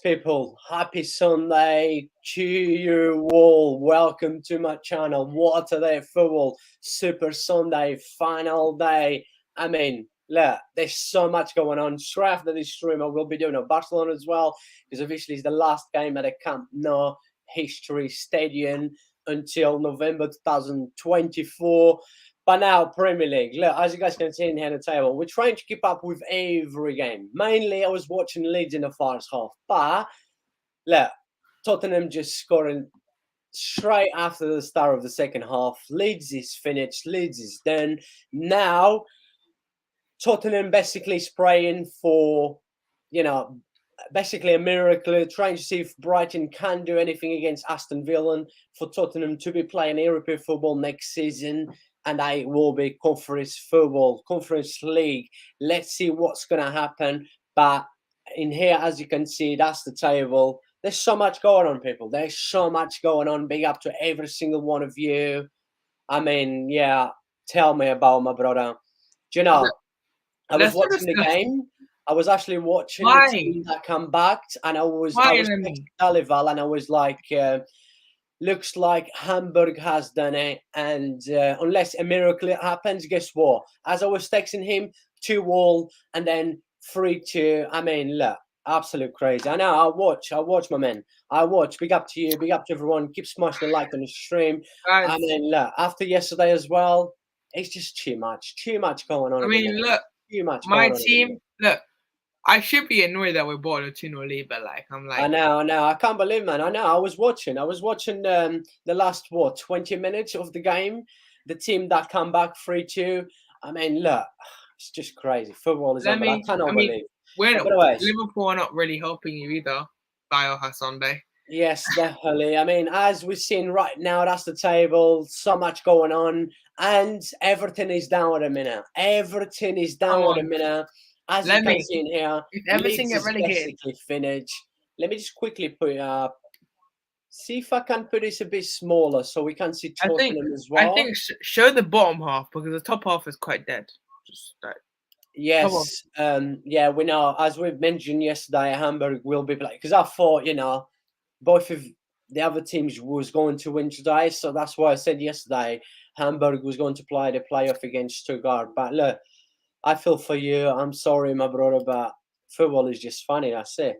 people, happy Sunday to you all. Welcome to my channel. What a day, football, Super Sunday, final day. I mean, look, there's so much going on. Straight after this stream, I will be doing a Barcelona as well, because obviously it's the last game at the Camp Nou History Stadium until November 2024. But now, Premier League. Look, as you guys can see in here on the table, we're trying to keep up with every game. Mainly, I was watching Leeds in the first half. But, look, Tottenham just scoring straight after the start of the second half. Leeds is finished. Leeds is done. Now, Tottenham basically spraying for, basically a miracle, trying to see if Brighton can do anything against Aston Villa for Tottenham to be playing European football next season. And I will be Conference League. Let's see what's going to happen. But in here, as you can see, that's the table. There's so much going on, people. There's so much going on. Big up to every single one of you. I mean, yeah, tell me about my brother. Do you know, I was watching the game. I was actually watching the team that come back, and I was Talival, and I was like, looks like Hamburg has done it, and unless a miracle happens, guess what? As I was texting him, 2-2, and then 3-2. I mean, look, absolute crazy. I know. I watch, my man. I watch. Big up to you. Big up to everyone. Keep smashing the like on the stream. I mean, look, after yesterday as well, it's just too much going on. I mean, look, too much. My team, look. I should be annoyed that we bought a 2-0 lead, but I'm like, I know. I can't believe, man. I know. I was watching the last 20 minutes of the game. The team that come back 3-2. I mean, look, it's just crazy. Football is. I cannot believe. Liverpool are not really helping you either. By Sunday. Yes, definitely. I mean, as we're seeing right now, that's the table. So much going on, and Everton is down at a minute. As you can see in here, if everything Leeds get relegated, basically finished. Let me just quickly put it up. See if I can put this a bit smaller so we can see Tottenham as well. I think show the bottom half, because the top half is quite dead. Just like, yes, yeah, we know. As we mentioned yesterday, Hamburg will be playing, because I thought, both of the other teams was going to win today, so that's why I said yesterday Hamburg was going to play the playoff against Stuttgart. But look, I feel for you. I'm sorry, my brother, but football is just funny. That's it.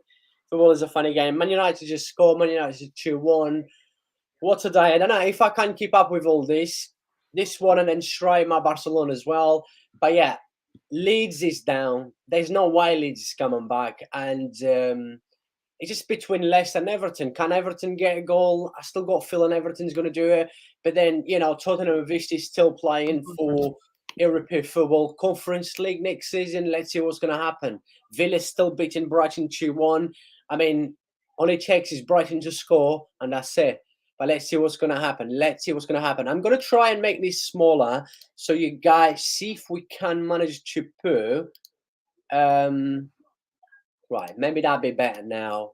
Football is a funny game. Man United just scored. Man United 2-1. What a day. I don't know if I can keep up with all this one, and then straight my Barcelona as well. But yeah, Leeds is down. There's no way Leeds is coming back. And it's just between Leicester and Everton. Can Everton get a goal? I still got a feeling Everton's going to do it. But then, Tottenham is still playing for European Football Conference League next season. Let's see what's going to happen. Villa's still beating Brighton 2-1. I mean, all it takes is Brighton to score, and that's it. But let's see what's going to happen. I'm going to try and make this smaller so you guys see if we can manage to put... right, maybe that'd be better now.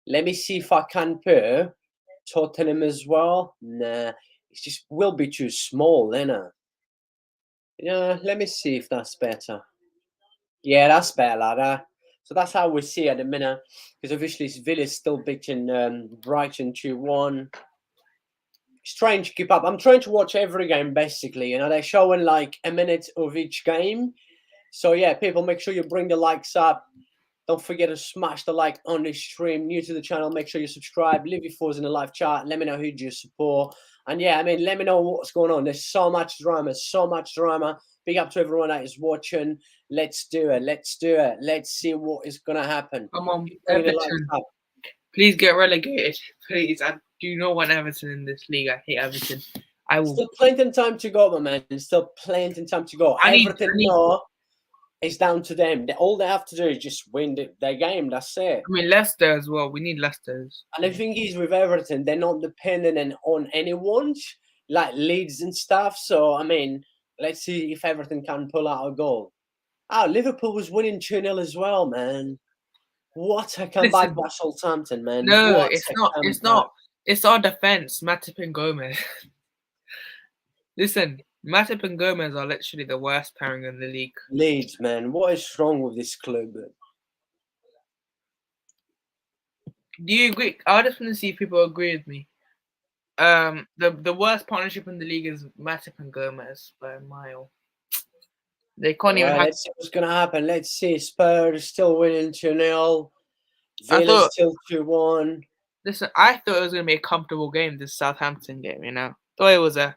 Let me see if I can put Tottenham as well. Nah, it's just will be too small, isn't it? Yeah, let me see if that's better. Yeah, that's better like that. So that's how we see at the minute, because obviously Villa's still beating Brighton 2-1. It's trying to keep up. I'm trying to watch every game, basically. They're showing like a minute of each game. So yeah, people, make sure you bring the likes up. Don't forget to smash the like on this stream. New to the channel, make sure you subscribe. Leave your thoughts in the live chat. Let me know who you support. And yeah, I mean, let me know what's going on. There's so much drama. Big up to everyone that is watching. Let's do it. Let's see what is going to happen. Come on, Everton. Please get relegated. Please. I do not want Everton in this league. I hate Everton. Still plenty of time to go, my man. Still plenty of time to go. It's down to them. All they have to do is just win their game. That's it. I mean, Leicester as well. We need Leicester's. And the thing is, with Everton, they're not dependent on anyone, like Leeds and stuff. So, I mean, let's see if Everton can pull out a goal. Oh, Liverpool was winning 2-0 as well, man. What a comeback by Southampton, man. No, it's not. It's our defense, Matip and Gomez. Listen, Matip and Gomez are literally the worst pairing in the league. Leeds, man. What is wrong with this club? Do you agree? I just want to see if people agree with me. The worst partnership in the league is Matip and Gomez by a mile. They can't even Right, have. let's see what's going to happen. Let's see. Spurs still winning 2-0. I Villa thought. still 2-1. Listen, I thought it was gonna be a comfortable game. This Southampton game, thought it was a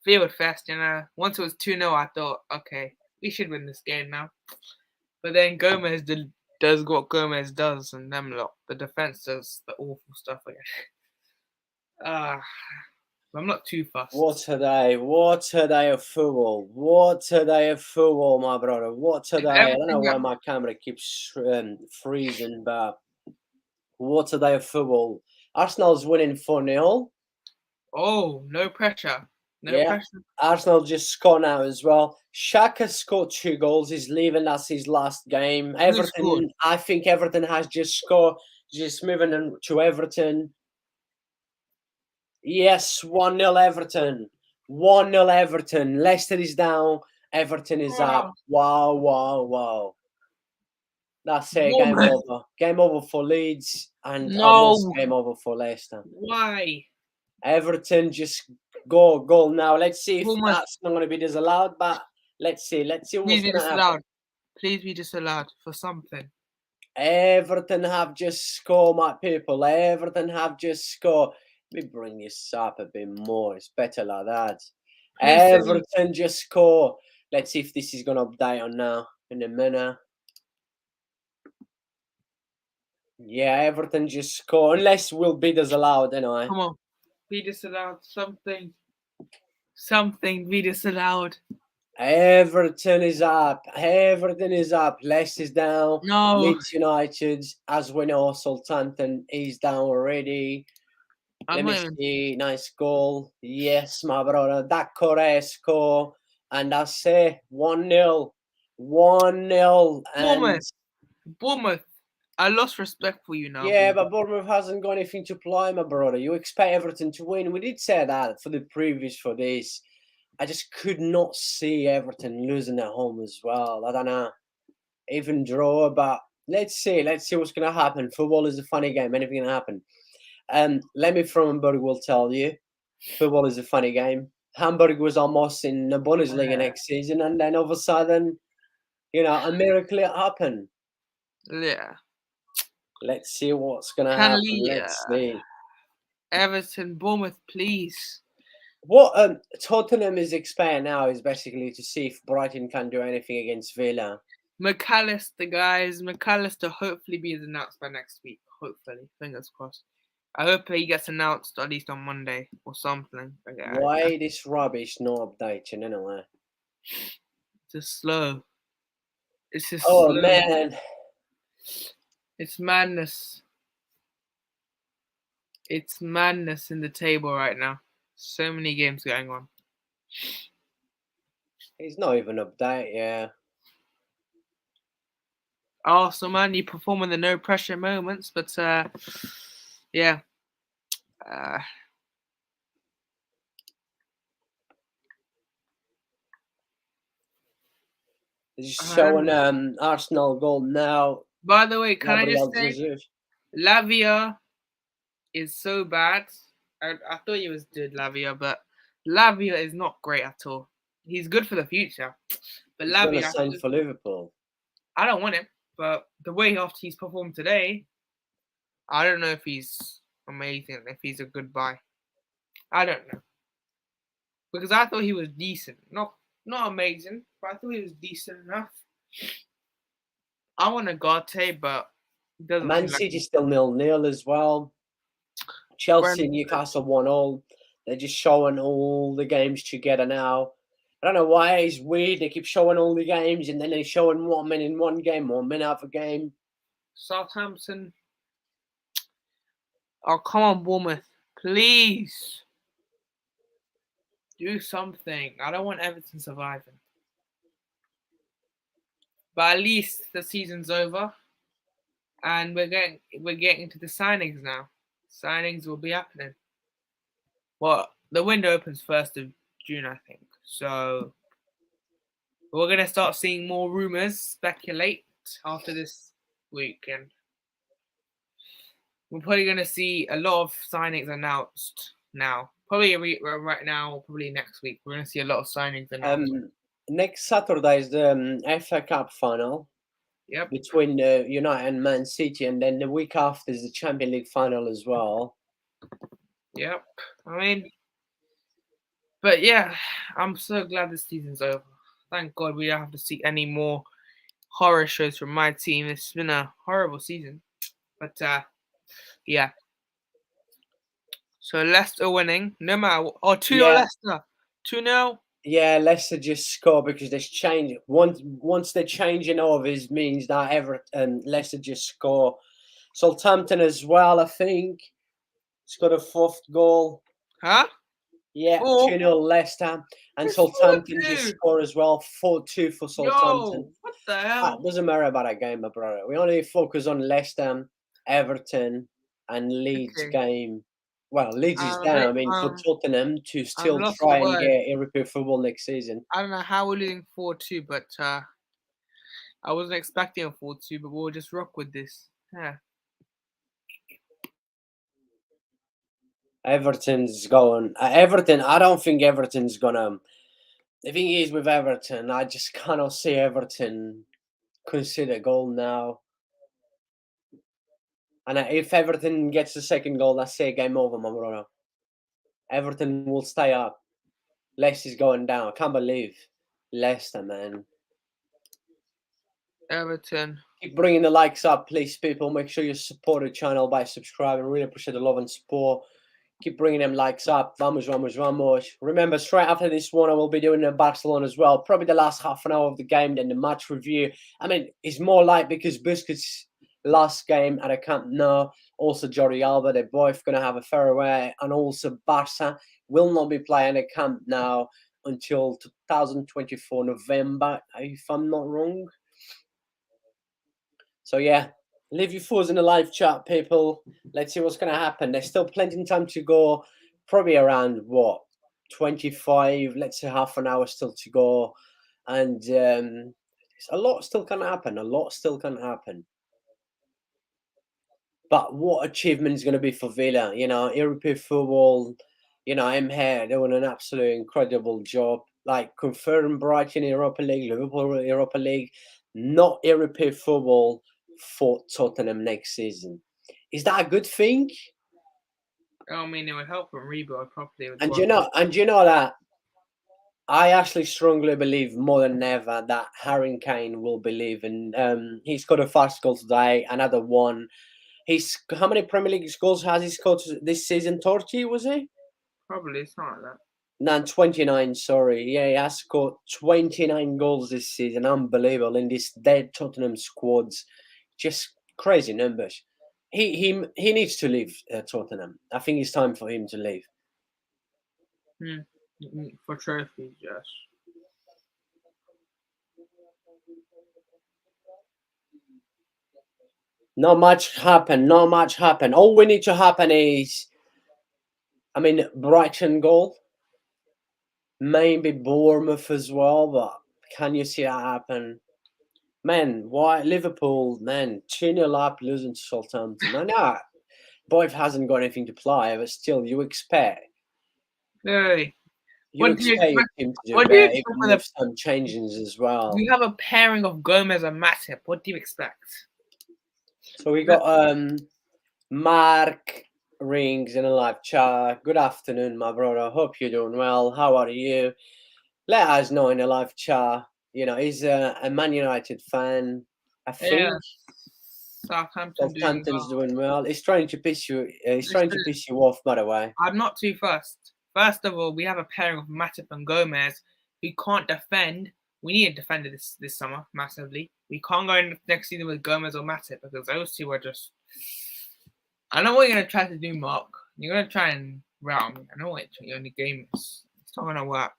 field fest. Once it was 2-0, I thought, okay, we should win this game now. But then Gomez does what Gomez does, and them lot, the defense does the awful stuff again. I'm not too fussed. What a day. What a day of football. What a day of football, my brother. What a day. I don't know why my camera keeps freezing, but what a day of football. Arsenal's winning 4-0. Oh, no pressure. No Yeah. pressure. Arsenal just scored now as well. Xhaka scored 2 goals. He's leaving. That's his last game. Who scored? Everton, I think Everton has just scored. Just moving on to Everton. Yes, 1-0 Everton. 1-0 Everton. Leicester is down. Everton is up. Wow, wow, wow. That's it. Game Bournemouth. over. Game over for Leeds and almost No. game over for Leicester. Why? Everton just go goal now. Let's see if Bournemouth. that's not going to be disallowed, but let's see. Let's see what's Please be going to happen. disallowed. Please be disallowed for something. Everton have just scored, my people. Everton have just scored. Let me bring this up a bit more. It's better like that. Everton just scored. Let's see if this is going to update on now in a minute. Yeah, Everton just scored. Unless will be disallowed anyway. Come on. Be disallowed. Something. Something. Be disallowed. Everton is up. Everton is up. Leicester's down. No. Leeds United, as we know, Southampton is down already. Let me see. Nice goal. Yes, my brother. That Correa score. And that's it. 1-0. 1-0. And Bournemouth. I lost respect for you now. yeah, but Bournemouth hasn't got anything to play, my brother. You expect Everton to win. We did say that for this. I just could not see Everton losing at home as well. I don't know. Even draw, but let's see. Let's see what's going to happen. Football is a funny game. Anything can happen. Lemmy from Hamburg will tell you, football is a funny game. Hamburg was almost in the Bundesliga next season, and then all of a sudden, a miracle happened. Yeah. Let's see what's going to happen. Let's see. Everton, Bournemouth, please. What Tottenham is expecting now is basically to see if Brighton can do anything against Villa. McAllister, guys. McAllister hopefully be announced by next week. Hopefully. Fingers crossed. I hope he gets announced at least on Monday or something. Why this rubbish not updating anyway? It's just slow. It's just slow. Man. It's madness. It's madness in the table right now. So many games going on. He's not even update, yeah. Arsenal, man, you perform in the no pressure moments, but yeah. Just showing Arsenal goal now. By the way, can I just say, Lavia is so bad. I thought he was good, Lavia, but Lavia is not great at all. He's good for the future, but he's Lavia. Gonna sign for Liverpool. I don't want him, but the way after he's performed today, I don't know if he's amazing, if he's a good buy. I don't know, because I thought he was decent, not amazing, but I thought he was decent enough. I want a Garte, but Man City still 0-0 as well. Chelsea, Newcastle 1-0. They're just showing all the games together now. I don't know why it's weird. They keep showing all the games and then they're showing 1 minute in one game, 1 minute out of a game. Southampton. Oh, come on, Bournemouth. Please. Do something. I don't want Everton surviving. But at least the season's over. And we're getting to the signings now. Signings will be happening. Well, the window opens 1st of June, I think. So we're going to start seeing more rumours speculate after this weekend. we're probably going to see a lot of signings announced now. Probably right now, probably next week. We're going to see a lot of signings announced. Next Saturday is the FA Cup final Yep. between United and Man City, and then the week after is the Champions League final as well. Yep. I mean, but yeah, I'm so glad this season's over. Thank God we don't have to see any more horror shows from my team. It's been a horrible season. But yeah. So Leicester winning, no matter what. Oh, 2-0 Yeah. Leicester. 2-0. Yeah, Leicester just score because there's change. Once they're changing overs means that Leicester just score. Southampton as well, I think. It's got a fourth goal. Huh? Yeah, 4. 2-0 Leicester. And It's Southampton 4-2. just score as well. 4-2 for Southampton. Yo, what the hell? Doesn't matter about that game, my brother. We only focus on Leicester, Everton, and Leeds Okay. game. Well, Leeds is I'm a down. bit, I mean, for Tottenham to I've still lost try the and word. get European football next season. I don't know how we're losing 4-2, but I wasn't expecting a 4-2, but we'll just rock with this. Yeah. Everton's going. Everton. I don't think Everton's gonna. The thing is with Everton, I just cannot see Everton consider goal now. And if Everton gets the second goal, that's it. Game over, my brother. Everton will stay up. Leicester's going down. I can't believe Leicester, man. Everton. Keep bringing the likes up, please, people. Make sure you support the channel by subscribing. Really appreciate the love and support. Keep bringing them likes up. Vamos, vamos, vamos. Remember, straight after this one, I will be doing a Barcelona as well. Probably the last half an hour of the game, then the match review. I mean, it's more like because Busquets' last game at a Camp Nou, also Jordi Alba, they're both going to have a Ferreira, and also Barca will not be playing a Camp Nou until 2024 November, if I'm not wrong. So yeah, leave your thoughts in the live chat, people. Let's see what's going to happen. There's still plenty of time to go. Probably around what 25. Let's say half an hour still to go, and a lot still can happen. A lot still can happen. But what achievement is going to be for Villa? You know, European football. You know, I'm here doing an absolutely incredible job. Like confirm Brighton Europa League, Liverpool Europa League, not European football for Tottenham next season. Is that a good thing? I mean, it would help them rebuild properly. And you know that I actually strongly believe more than ever that Harry Kane will believe in. He scored a fast goal today, another one. How many Premier League goals has he scored this season? 30, was he? Probably, it's not like that. No, 29, sorry. Yeah, he has scored 29 goals this season. Unbelievable in this dead Tottenham squads. Just crazy numbers. He needs to leave Tottenham. I think it's time for him to leave. For trophies, yes. Not much happened. Not much happened. All we need to happen is, I mean, Brighton goal. Maybe Bournemouth as well, but can you see that happen? Man, why Liverpool, man, 2-0 up losing to Southampton. I know Boyd hasn't got anything to play, but still, you expect. Hey. You expect him to do better, even with some changes as well. We have a pairing of Gomez and Matip. What do you expect? So we got Mark Rings in a live chat. Good afternoon, my brother. Hope you're doing well. How are you? Let us know in a live chat. You know, he's a Man United fan, I think. Yeah. Southampton's doing well. He's trying to piss you. He's trying to piss you off, by the way. I'm not too fussed. First of all, we have a pairing of Matip and Gomez who can't defend. We need a defender this summer massively. We can't go in next season with Gomez or Matip because those two are just. I know what you're gonna try to do, Mark. You're gonna try and route me. I know what your only game is. It's not gonna work.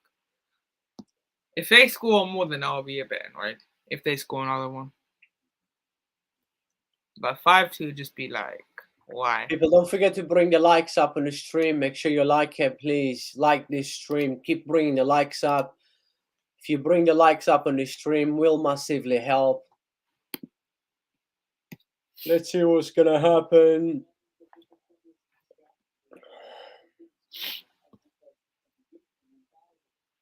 If they score more, then I'll be a bit annoyed. If they score another one. But 5-2 just be like, why? People, don't forget to bring the likes up on the stream. Make sure you like it, please. Like this stream. Keep bringing the likes up. If you bring the likes up on the stream, will massively help. Let's see what's gonna happen.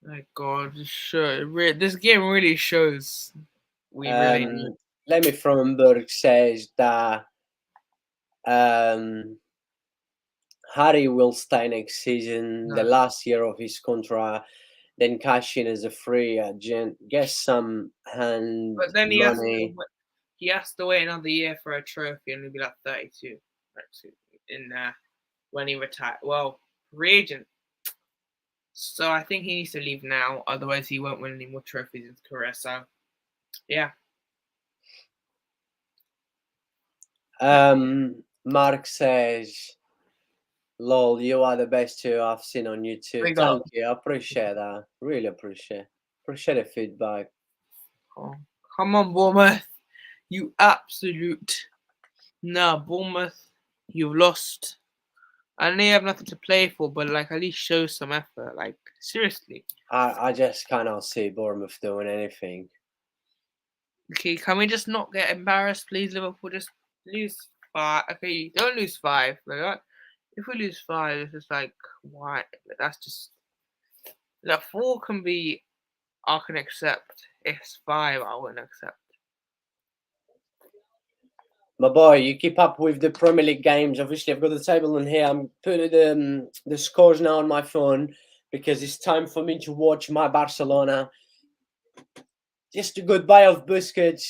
My God, this game really shows we really need. Lemmy Fromberg says that Harry will stay next season, the last year of his contract, then cash in as a free agent, get some hand But then money. he has to wait another year for a trophy, and he'll be like 32 when he retired. Well, free agent. So I think he needs to leave now, otherwise he won't win any more trophies in his career. So, yeah. Mark says, "Lol, you are the best two I've seen on YouTube." Thank you, I appreciate that. Really appreciate the feedback. Oh, come on, Bournemouth, you absolute. Nah, Bournemouth, you've lost. I know you have nothing to play for, but like at least show some effort. Like seriously. I just cannot see Bournemouth doing anything. Okay, can we just not get embarrassed, please, Liverpool? Just lose 5. Okay, don't lose 5. Like, if we lose 5, it's just like, why? That's just... Like, 4 can be... I can accept. It's 5, I wouldn't accept. My boy, you keep up with the Premier League games. Obviously, I've got the table in here. I'm putting the scores now on my phone because it's time for me to watch my Barcelona. Just a goodbye of Busquets.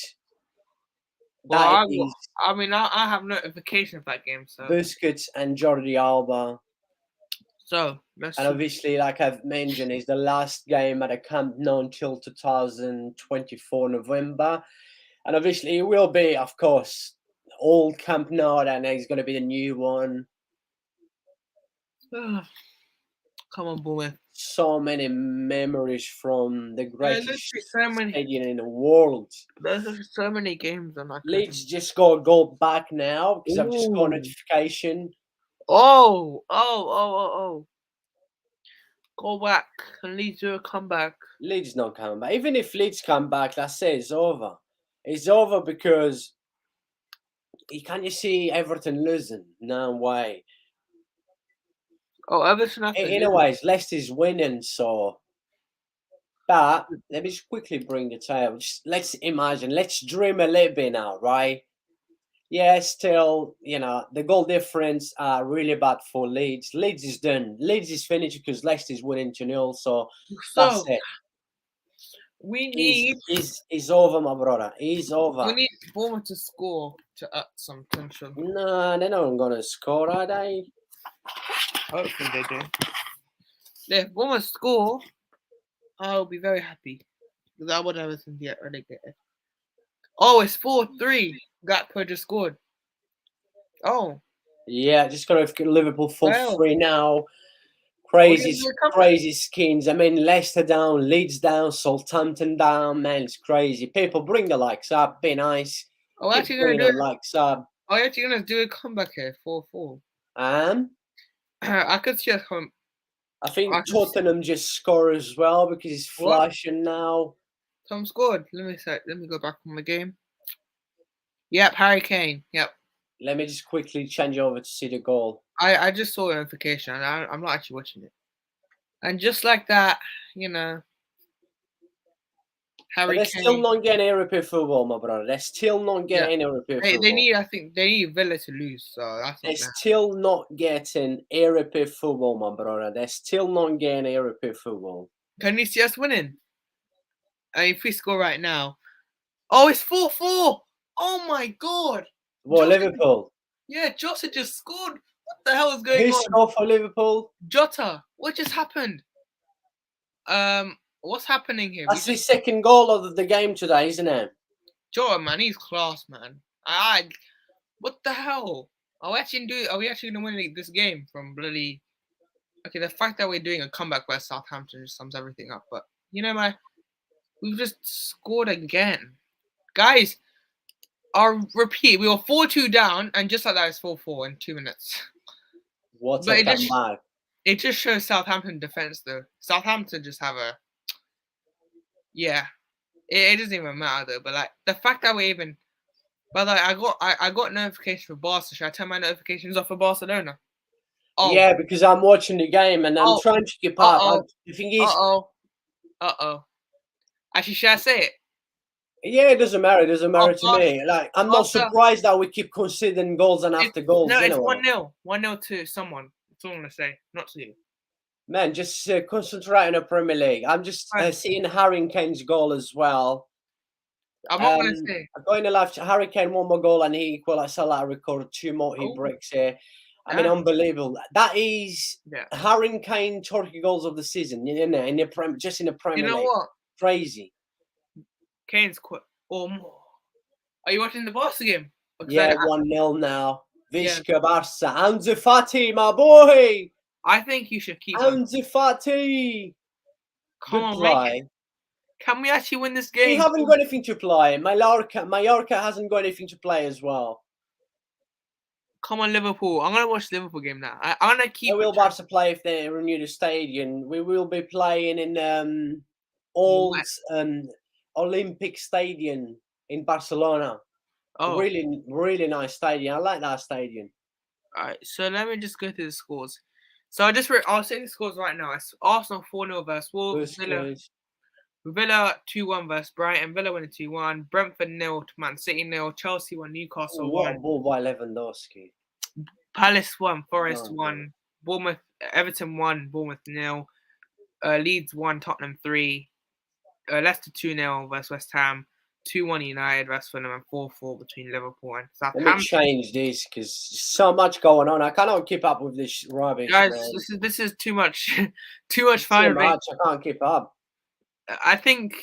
Well, I have notification of that game, so Busquets and Jordi Alba. So and obviously, like I've mentioned, it's the last game at the Camp Nou until 2024 November, and obviously it will be, of course, old Camp Nou, and it's going to be the new one. Come on, Bournemouth. So many memories from the greatest stadium in the world. There's so many games on that. Leeds just got to go back now because I've just got a notification. Oh. Go back and Leeds do a comeback. Leeds not coming back. Even if Leeds come back, let's say it's over. It's over because can't you see Everton losing? No way. Oh, Everton have to anyways, Leicester's winning, so... But, let me just quickly bring the table. Let's imagine, let's dream a little bit now, right? Yeah, still, the goal difference are really bad for Leeds. Leeds is done. Leeds is finished because Leicester's winning 2-0, so that's it. We need... It's over, my brother. It's over. We need Bournemouth to score to add some tension. No, they're not going to score, are they? Hopefully they do. If Bournemouth score, I'll be very happy. Because I would have Everton get relegated. Oh, it's 4-3. Gakpo just scored. Oh. Yeah, just got to Liverpool 4-3 now. Crazy skins. I mean, Leicester down, Leeds down, Southampton down. Man, it's crazy. People, bring the likes up. Be nice. Oh, actually going to do likes up. Oh, actually going to do a comeback here, 4-4. I could see us come. I think Tottenham just score as well because it's flashing now. Tom scored. Let me go back on the game. Yep, Harry Kane. Yep. Let me just quickly change over to see the goal. I just saw a notification. I'm not actually watching it. And just like that, Harry Kane. They're still not getting European football, my brother. They're still not getting European football. They need Villa to lose. So that's They're still not getting European football, my brother. They're still not getting European football. Can you see us winning? If we score right now. Oh, it's 4-4. Oh my God. What, Liverpool? Yeah, Jota just scored. What the hell is going on? Who scored for Liverpool? Jota. What just happened? What's happening here? That's his second goal of the game today, isn't it? Jota, man, he's class, man. What the hell? Are we actually gonna win this game from bloody? Okay, the fact that we're doing a comeback by Southampton just sums everything up. But we've just scored again, guys. I'll repeat. We were 4-2 down, and just like that, it's 4-4 in 2 minutes. What's up that mad? It just shows Southampton defense, though. Southampton just have a... Yeah. It doesn't even matter, though. But, like, the fact that we even... But, like, I got notification for Barca. Should I turn my notifications off for Barcelona? Oh. Yeah, because I'm watching the game, and I'm trying to keep up. The thing is... Actually, should I say it? Yeah, it doesn't matter. It doesn't Oh, matter to me. Like, I'm not Barca. surprised that we keep conceding goals and after goals. It's Anyway, 1-0. 1-0 to someone. That's all I'm gonna say. Not to you. man, just concentrate on the Premier League. I'm just Fine. seeing Harry Kane's goal as well. I'm not gonna say. Going to life, Harry Kane one more goal and he equalised Salah record. Two more he Oh, breaks here. I mean, damn. unbelievable. That is Yeah. Harry Kane 30 goals of the season in the You Premier know League. what? Crazy. Kane's quit or more. Are you watching the Barca game? Because Yeah, 1-0 now. yeah, Visca Barca. Ansu Fati, my boy. I think you should keep on. Ansu Fati. Come Good on, make it. play. Can we actually win this We game? haven't got anything to play. Mallorca hasn't got anything to play as well. Come on, Liverpool. I'm gonna watch the Liverpool game now. I'm gonna keep. Where will Barca play if they renew the stadium? We will be playing in old Olympic Stadium in Barcelona. Oh, Really, really nice stadium. I like that stadium. all right. So let me just go through the scores. So I'll say the scores right now. It's Arsenal 4-0 versus Wolves. Good. Villa 2-1 versus Brighton. Villa winning 2-1. Brentford 0 to Man City 0. Chelsea 1. Newcastle What a 1. ball by Lewandowski. Palace 1. Forest Oh, 1. Bournemouth. Everton 1. Bournemouth 0. Leeds 1. Tottenham 3. Leicester 2-0 versus West Ham. 2-1 United versus Fulham, and 4-4 between Liverpool and let me Southampton. change this because so much going on. I cannot keep up with this rubbish, Guys, man. this is too much, too much Too fun. much. I can't keep up. I think.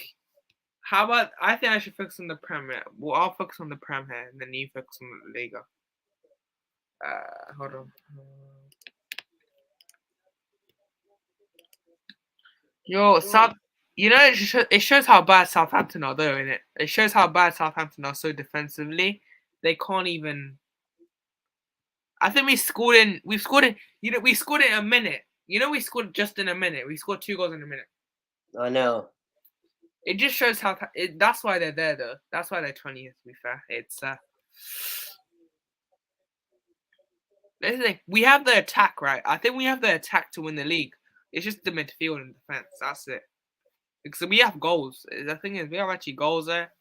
How about I think I should focus on the Premier. Well, I'll focus on the Prem here, and then you focus on the Liga. Hold on. Yo, South. You know, it shows how bad Southampton are, though, innit? It shows how bad Southampton are so defensively. They can't even. I think we've scored in. We scored in a minute. You know, we scored just in a minute. We scored 2 goals in a minute. I know. It just shows how. That's why they're there, though. That's why they're 20th. To be fair, it's. That's the thing. We have the attack, right? I think we have the attack to win the league. It's just the midfield and defense. That's it. Because we have goals. The thing is, we have actually goals there.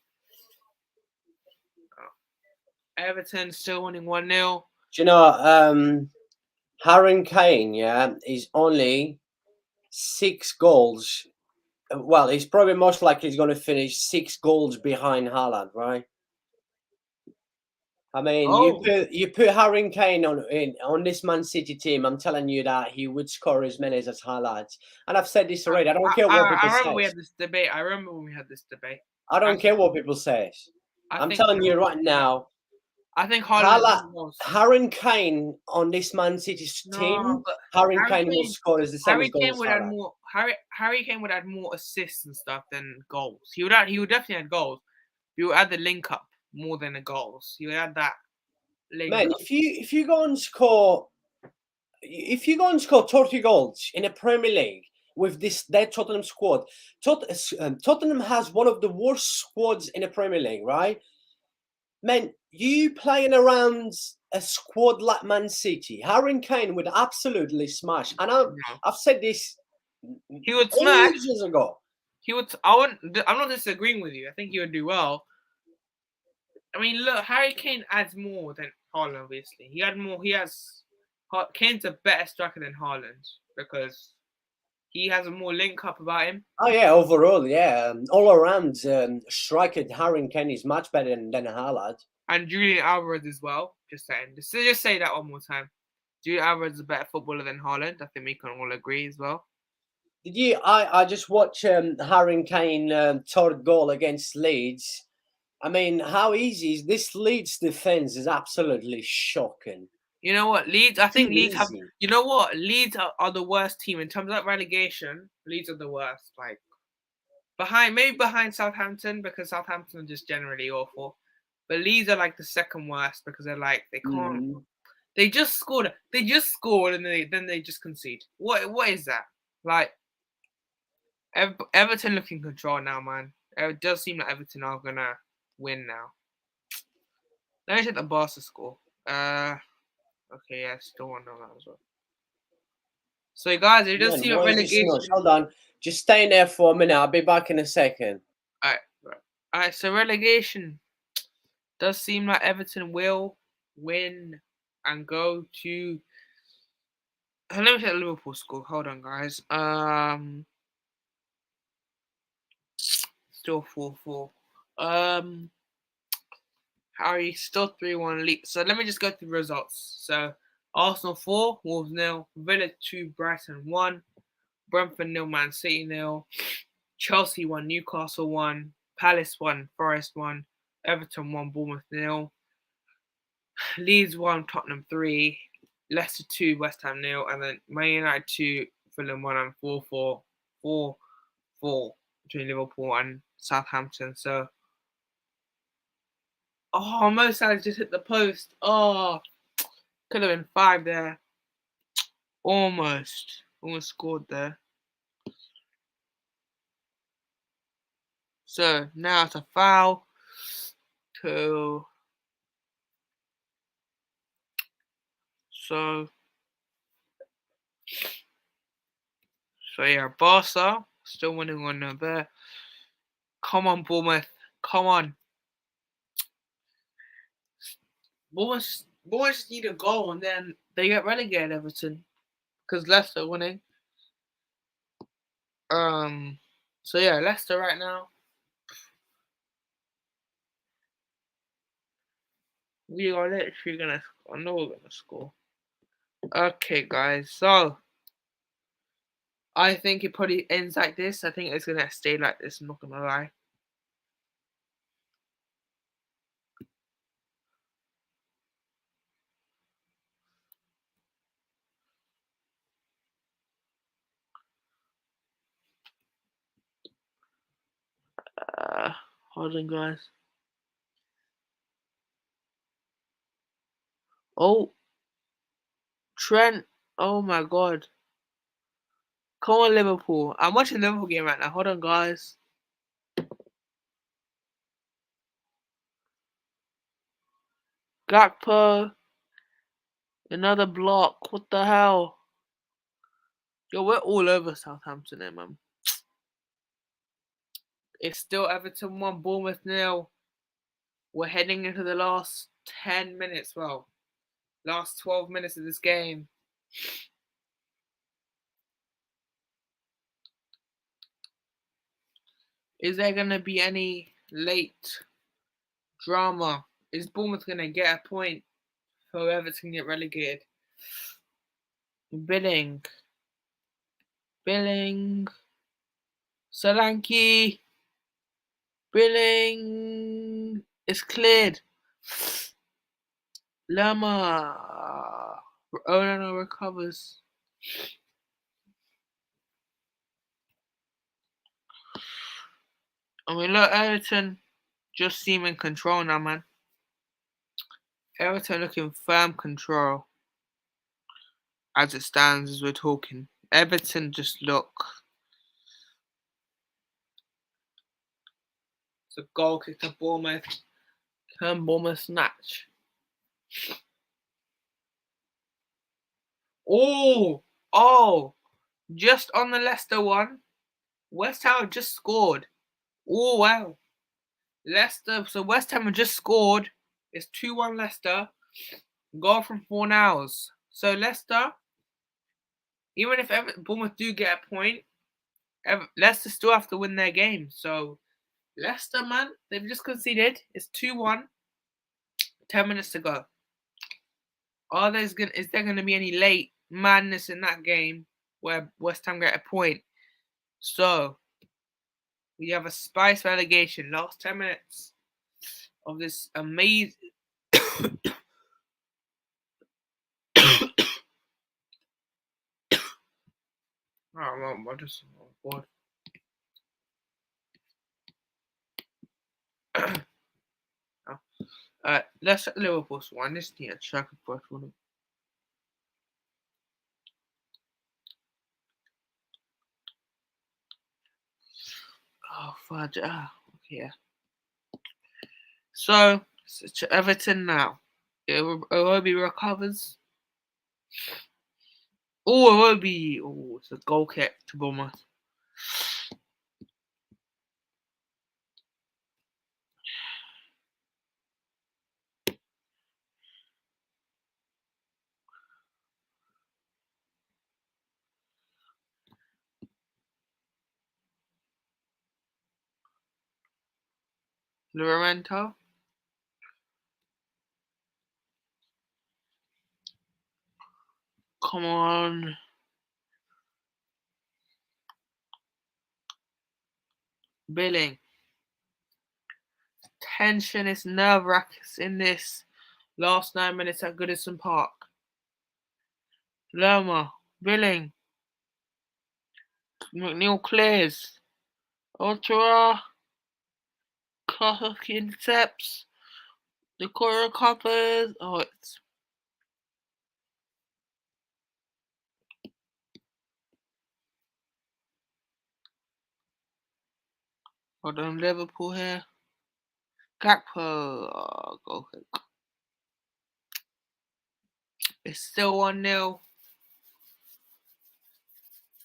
Everton still winning 1-0. Do you know, Harry Kane, yeah, is only 6 goals. Well, he's probably most likely he's going to finish 6 goals behind Haaland, right? I mean, you put Harry Kane on this Man City team. I'm telling you that he would score as many as Haaland. And I've said this already. I don't care what people I remember we say. had this debate. I remember when we had this debate. I don't care what people say. I'm telling you right now. I think Haaland. Harry Kane on this Man City team. Harry Kane will score as the same as goals. Harry Kane would add more assists and stuff than goals. He would definitely add goals. He would add the link up more than the goals. He would add that link Man, up. if you go and score 30 goals in a Premier League with their Tottenham squad, Tottenham has one of the worst squads in the Premier League, right? Man, you playing around a squad like Man City, Harry Kane would absolutely smash. And I've said this. He would smash ages ago. I'm not disagreeing with you. I think he would do well. I mean, look, Harry Kane adds more than Haaland. Obviously, he had more. Kane's a better striker than Haaland because he has a more link up about him. Oh yeah, overall, yeah, all around striker Harry Kane is much better than Haaland. And Julian Alvarez as well. Just saying. Just say that one more time. Julian Alvarez is a better footballer than Haaland. I think we can all agree as well. Did you? I just watched Harry Kane third goal against Leeds. I mean, how easy is this? Leeds defense is absolutely shocking. You know what, Leeds? I think Leeds have. You know what? Leeds are the worst team in terms of relegation. Leeds are the worst. Like maybe behind Southampton because Southampton are just generally awful. But Leeds are like the second worst because they're like they can't. They just scored. They just scored and then they just concede. What is that? Like Everton look in control now, man. It does seem like Everton are gonna win now. Let me check the Barca score. Okay, yeah, still 1-0 as well. So, guys, it does Man, seem like why is it relegation. smush? Hold on. Just stay in there for a minute. I'll be back in a second. Alright, so relegation does seem like Everton will win and go to. Let me check Liverpool score. Hold on, guys. Still 4-4. Harry still 3-1 lead. So let me just go through the results. So Arsenal 4, Wolves 0, Villa 2, Brighton 1, Brentford 0, Man City 0, Chelsea 1, Newcastle 1, Palace 1, Forest 1, Everton 1, Bournemouth 0, Leeds 1, Tottenham 3, Leicester 2, West Ham 0, and then Man United 2, Fulham 1, and 4-4 between Liverpool and Southampton. So, Mo Salah just hit the post. Could have been 5 there. Almost scored there. So now it's a foul to. So yeah, Barca still winning 1-0 there. Come on, Bournemouth. Come on. Bournemouth need a goal and then they get relegated, Everton. Because Leicester winning. So yeah, Leicester right now. We are literally gonna. I know we're gonna score. Okay, guys. So I think it probably ends like this. I think it's gonna stay like this. I'm not gonna lie. Hold on, guys. Oh, Trent. Oh my God. Come on, Liverpool. I'm watching the Liverpool game right now. Hold on, guys. Gakpo. Another block. What the hell? Yo, we're all over Southampton there, man. It's still Everton 1, Bournemouth 0. We're heading into the last 10 minutes. Well, last 12 minutes of this game. Is there going to be any late drama? Is Bournemouth going to get a point for Everton get relegated? Billing. Solanke. Billing is cleared. Lama. Onana recovers. I mean, look, Everton just seem in control now, man. Everton looking firm control as it stands as we're talking. Everton just look. It's a goal kick to Bournemouth. Can Bournemouth snatch? Oh, just on the Leicester one. West Ham just scored. Oh, wow. Leicester, so West Ham have just scored. It's 2-1 Leicester. Goal from 4 hours. So Leicester, even if Bournemouth do get a point, Leicester still have to win their game. So Leicester, man, they've just conceded. It's 2-1. 10 minutes to go. Is there going to be any late madness in that game where West Ham get a point? So we have a spice relegation. Last 10 minutes of this amazing. I just bored. Let's Liverpool one. This team check first one. Oh fudge! Okay, yeah. So to Everton now. Iwobi recovers. Oh, it will be. Oh, it's a goal kick to Bournemouth. Livramento. Come on. Billing. Tension is nerve-wracking in this last 9 minutes at Goodison Park. Lerma. Billing. McNeil clears. Ultra. Clark intercepts. The corner covers. Oh, it's. Hold on, Liverpool here. Gakpo. Oh, goal kick. It's still 1-0.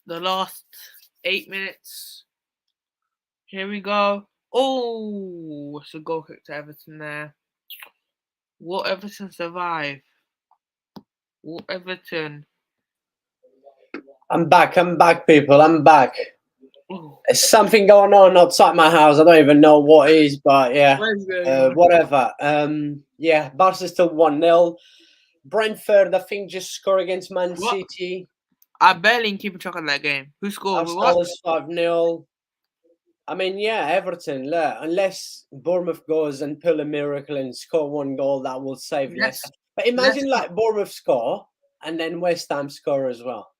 The last 8 minutes. Here we go. Oh, it's a goal kick to Everton there. Will Everton survive? Will Everton? I'm back, people. I'm back. Oh, There's something going on outside my house. I don't even know what it is, but yeah, where's the whatever. Yeah, Barca's still 1-0. Brentford, I think, just scored against Man what? City. I barely keep track of that game. Who scored? What? Arsenal is 5-0. I mean, yeah, Everton, look, unless Bournemouth goes and pull a miracle and score one goal, that will save Leicester. But imagine, like, Bournemouth score and then West Ham score as well.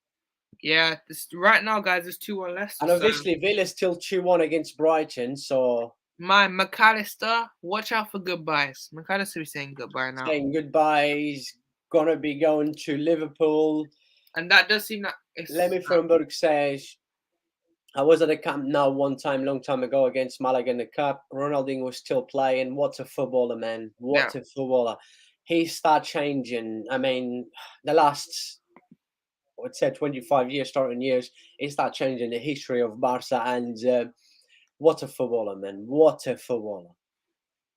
Yeah, right now, guys, it's 2-1 Leicester. And obviously, Villa's still 2-1 against Brighton, so... My McAllister, watch out for goodbyes. McAllister is saying goodbye now. Saying goodbye, he's going to be going to Liverpool. And that does seem like... Lemmy Fernberg says... I was at the Camp Nou one time, long time ago, against Malaga in the Cup. Ronaldinho was still playing. What a footballer, man. What a footballer. He started changing. I mean, the last, I would say, 25 years, starting years, he started changing the history of Barca. And what a footballer, man. What a footballer.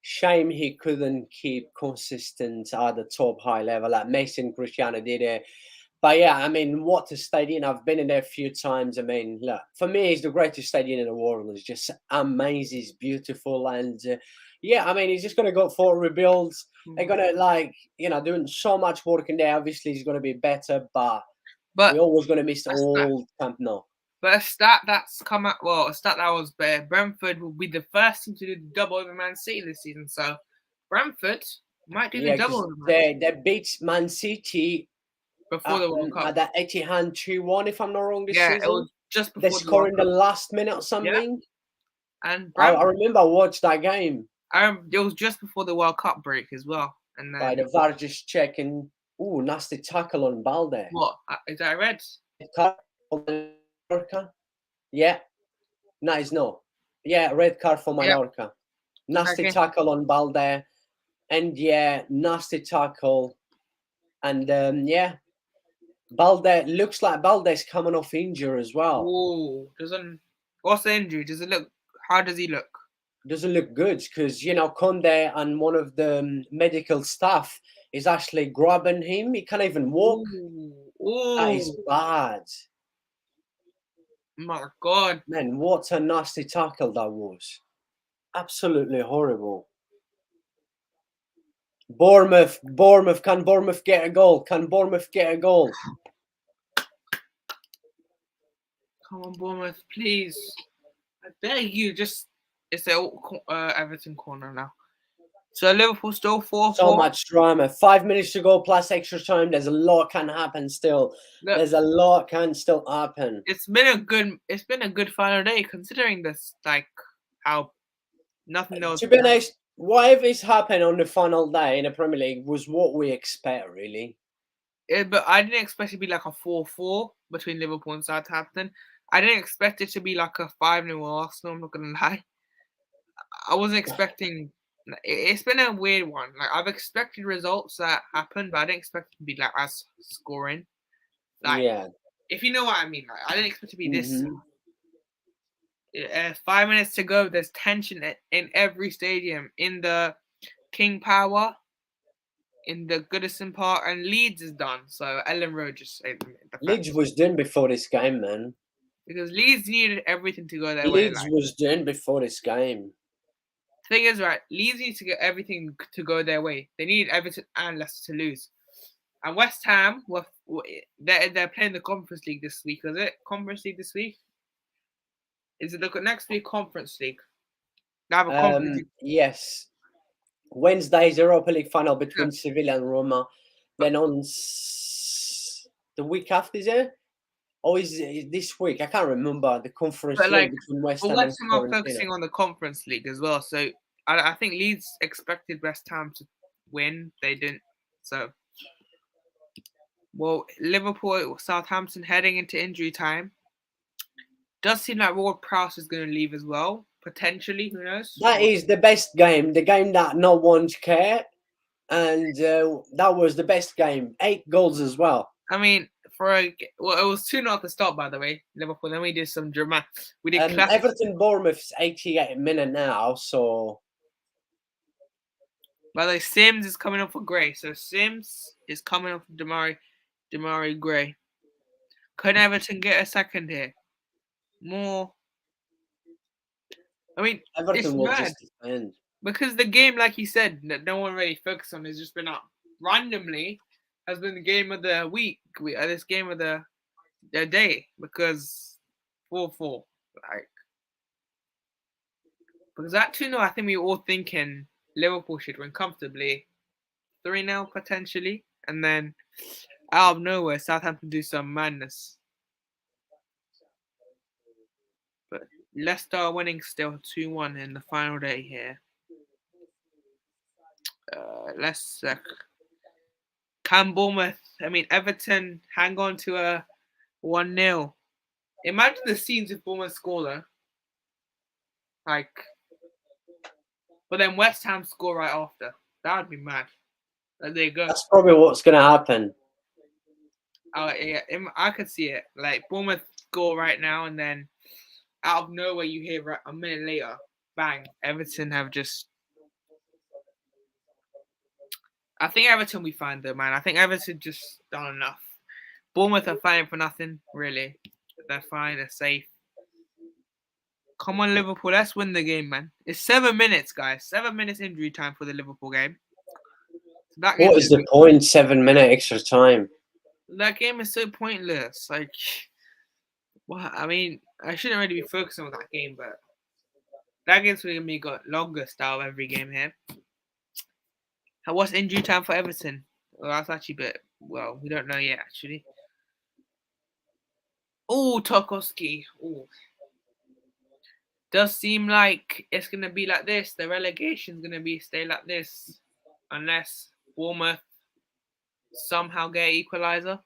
Shame he couldn't keep consistent at the top high level like Messi and Cristiano did it. But yeah, I mean, what a stadium. I've been in there a few times. I mean, look, for me, it's the greatest stadium in the world. It's just amazing. It's beautiful. And yeah, I mean, he's just going to go for rebuilds. They're going to, like, doing so much work in there. Obviously, he's going to be better, but we're always going to miss the old Camp Nou. But a stat that's come out, a stat that was there, Brentford will be the first team to do the double over Man City this season. So Brentford might do the double over Man City. They beat Man City before the World Cup. At that 80-hand 2-1, if I'm not wrong, this season. It was just before they scored in the last minute or something. Yeah. And I remember I watched that game. It was just before the World Cup break as well. And then the VAR just checking. Ooh, nasty tackle on Balde. What? Is that red? Yeah. No, it's no. Yeah, red card for Mallorca. Nasty tackle on Balde. And yeah, nasty tackle. And yeah. Balde looks like Balde's coming off injury as well. Oh, what's the injury? How does he look? Doesn't look good because Conde and one of the medical staff is actually grabbing him. He can't even walk. Ooh. That is bad. My God, man, what a nasty tackle that was! Absolutely horrible. Bournemouth. Can Bournemouth get a goal? Can Bournemouth get a goal? Come on, Bournemouth, please. I beg you, it's the Everton corner now. So Liverpool still 4-4. So much drama. 5 minutes to go plus extra time. There's a lot can happen still. There's a lot can still happen. It's been a good final day considering this, like how nothing else. To be honest, whatever's happened on the final day in the Premier League was what we expect, really. But I didn't expect it to be like a 4-4 between Liverpool and Southampton. I didn't expect it to be like a 5-0 Arsenal, I'm not going to lie. I wasn't expecting... It's been a weird one. Like I've expected results that happen, but I didn't expect it to be like as scoring. Like, Yeah. if you know what I mean. Like, I didn't expect it to be this. Mhm. 5 minutes to go. There's tension in every stadium. In the King Power, in the Goodison Park, and Leeds is done. So Elland Road just saved them. The Leeds fans. was done before this game, man. Because Leeds needed everything to go their way. Leeds Like, was done before this game. thing is, right, Leeds need to get everything to go their way. They need Everton and Leicester to lose. And West Ham, they're playing the Conference League this week, is it? Conference League this week? Is it the next week Conference League? They have a Conference League. Yes. Wednesday's Europa League final Yeah. between Sevilla and Roma. Then on the week after, is it? Or is it this week? I can't remember. The Conference But League like, between West but Ham and West Ham are Fiorentina. focusing on the Conference League as well. So I think Leeds expected West Ham to win. They didn't. So, well, Liverpool, Southampton heading into injury time. Does seem like Ward Prowse is going to leave as well. Potentially, who knows? That is the best game. The game that no one's cared. And that was the best game. 8 goals as well. I mean, it was 2-0 at the start, by the way, Liverpool. Then we did some drama. We did classic. Everton Bournemouth's 88 minute now, so. By the way, Sims is coming up for Gray. So Sims is coming up for Damari Gray. Could Everton get a second here? More. I mean, Everton it's will mad just defend. because the game, like you said, that no one really focused on, has just been up randomly. Has been the game of the week. This game of the day because 4-4, like, because that 2-0, I think we were all thinking Liverpool should win comfortably, 3-0 potentially, and then out of nowhere Southampton do some madness. But Leicester are winning still 2-1 in the final day here. Leicester. Can Bournemouth, Everton hang on to a 1-0. Imagine the scenes if Bournemouth score though. Like, but then West Ham score right after. That would be mad. There you go. That's probably what's going to happen. Oh yeah, I could see it. Like Bournemouth score right now, and then out of nowhere you hear a minute later, bang! Everton have just. I think Everton will be fine though, man. I think Everton just done enough. Bournemouth are fighting for nothing, really. They're fine. They're safe. Come on, Liverpool. Let's win the game, man. It's 7 minutes, guys. 7 minutes injury time for the Liverpool game. So What is the point? 7 minute extra time. That game is so pointless. Like, well, I mean, I shouldn't really be focusing on that game, but that game's going to be got longest out of every game here. And what's injury time for Everton? Well, that's actually a bit. Well, we don't know yet, actually. Oh, Tarkowski. Oh. Does seem like it's going to be like this. The relegation's going to stay like this. Unless Bournemouth somehow get equalizer.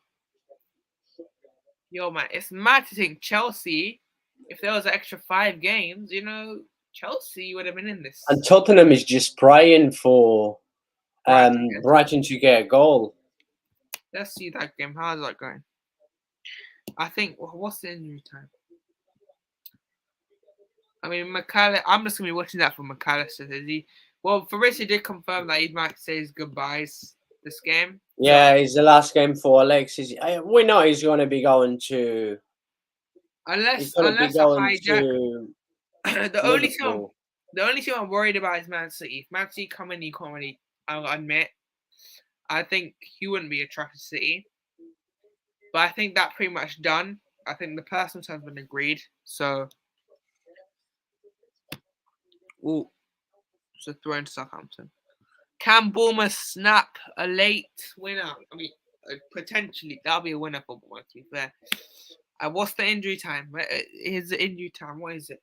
Yo, man, it's mad to think Chelsea, if there was an extra 5 games, Chelsea would have been in this. And Tottenham is just praying for Brighton to get a goal. Let's see that game. How's that going? I think, what's the injury time? I mean, McAllister, I'm just going to be watching that for McAllister. Well, Ferreira did confirm that he might say his goodbyes this game. Yeah, it's the last game for Alexis. We know he's going to be going to. Unless a hijack. The only thing I'm worried about is Man City. If Man City come in, you can't really. I'll admit. I think he wouldn't be attracted to City. But I think that's pretty much done. I think the personal terms have been agreed. So. Oh, so throw into Southampton. Can Bournemouth snap a late winner? I mean, potentially that'll be a winner for Bournemouth. To be fair. What's the injury time? Here's the injury time. What is it?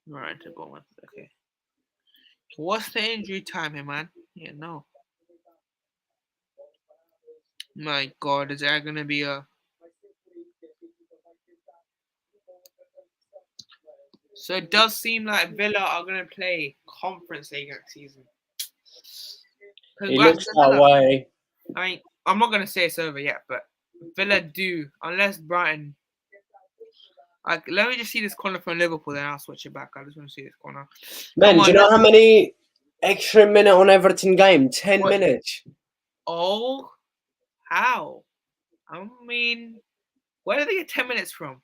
Right to Bournemouth. Okay. What's the injury time here, man? Yeah, no. My God, is there gonna be a? So it does seem like Villa are gonna play Conference League next season. It Congrats looks to that Villa. way. I mean, I'm not gonna say it's over yet, but Villa do, unless Brighton. Like, let me just see this corner from Liverpool, then I'll switch it back. I just want to see this corner. Man, do you know how many extra minute on Everton game? 10 What? minutes. Oh, how? I mean, where did they get 10 minutes from?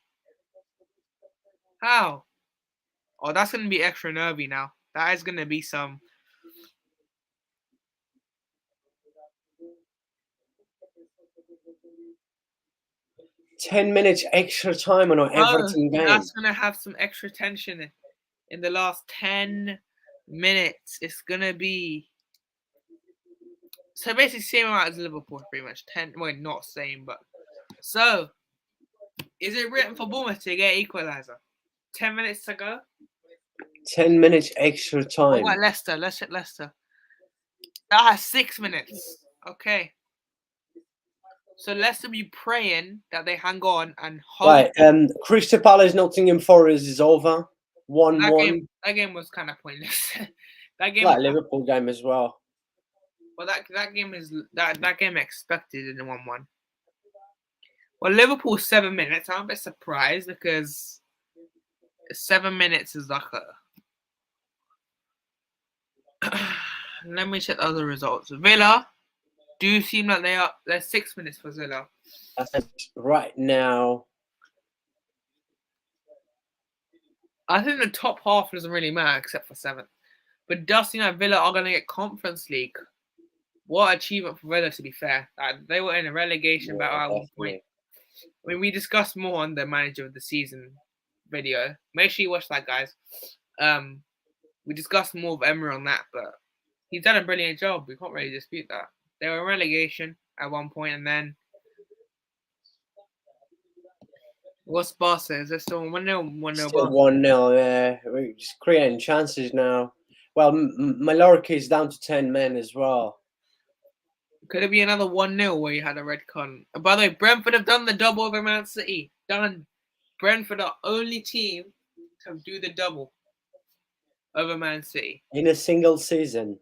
How? Oh, that's gonna be extra nervy now. That is gonna be some. 10 minutes extra time on an Everton game. That's gonna have some extra tension in the last 10 minutes. It's gonna be so basically same amount as Liverpool, pretty much 10. Well, not same, but so is it written for Bournemouth to get equaliser? 10 minutes to go. 10 minutes extra time. What about Leicester? Let's check Leicester. That has 6 minutes. Okay. So Leicester be praying that they hang on and hope. Right, Crystal Palace Nottingham Forest is over. 1-1. That game was kind of pointless. That game, Like Liverpool game as well. well, that game is that game expected in the 1-1. Well, Liverpool 7 minutes. I'm a bit surprised because 7 minutes is like a. Let me check the other results. Villa do seem like they're 6 minutes for Villa. I think right now. I think the top half doesn't really matter except for 7th. But does seem like Villa are going to get Conference League. What achievement for Villa, to be fair. They were in a relegation battle at one point. I mean, we discussed more on the Manager of the Season video. Make sure you watch that, guys. We discussed more of Emery on that, but he's done a brilliant job. We can't really dispute that. They were in relegation at one point, and then what's Barca? Is there still 1-0? 1-0 Still 1-0, yeah. We're just creating chances now. Well, Mallorca is down to 10 men as well. Could it be another 1-0 where you had a red card? By the way, Brentford have done the double over Man City. Done. Brentford are only team to do the double over Man City. In a single season.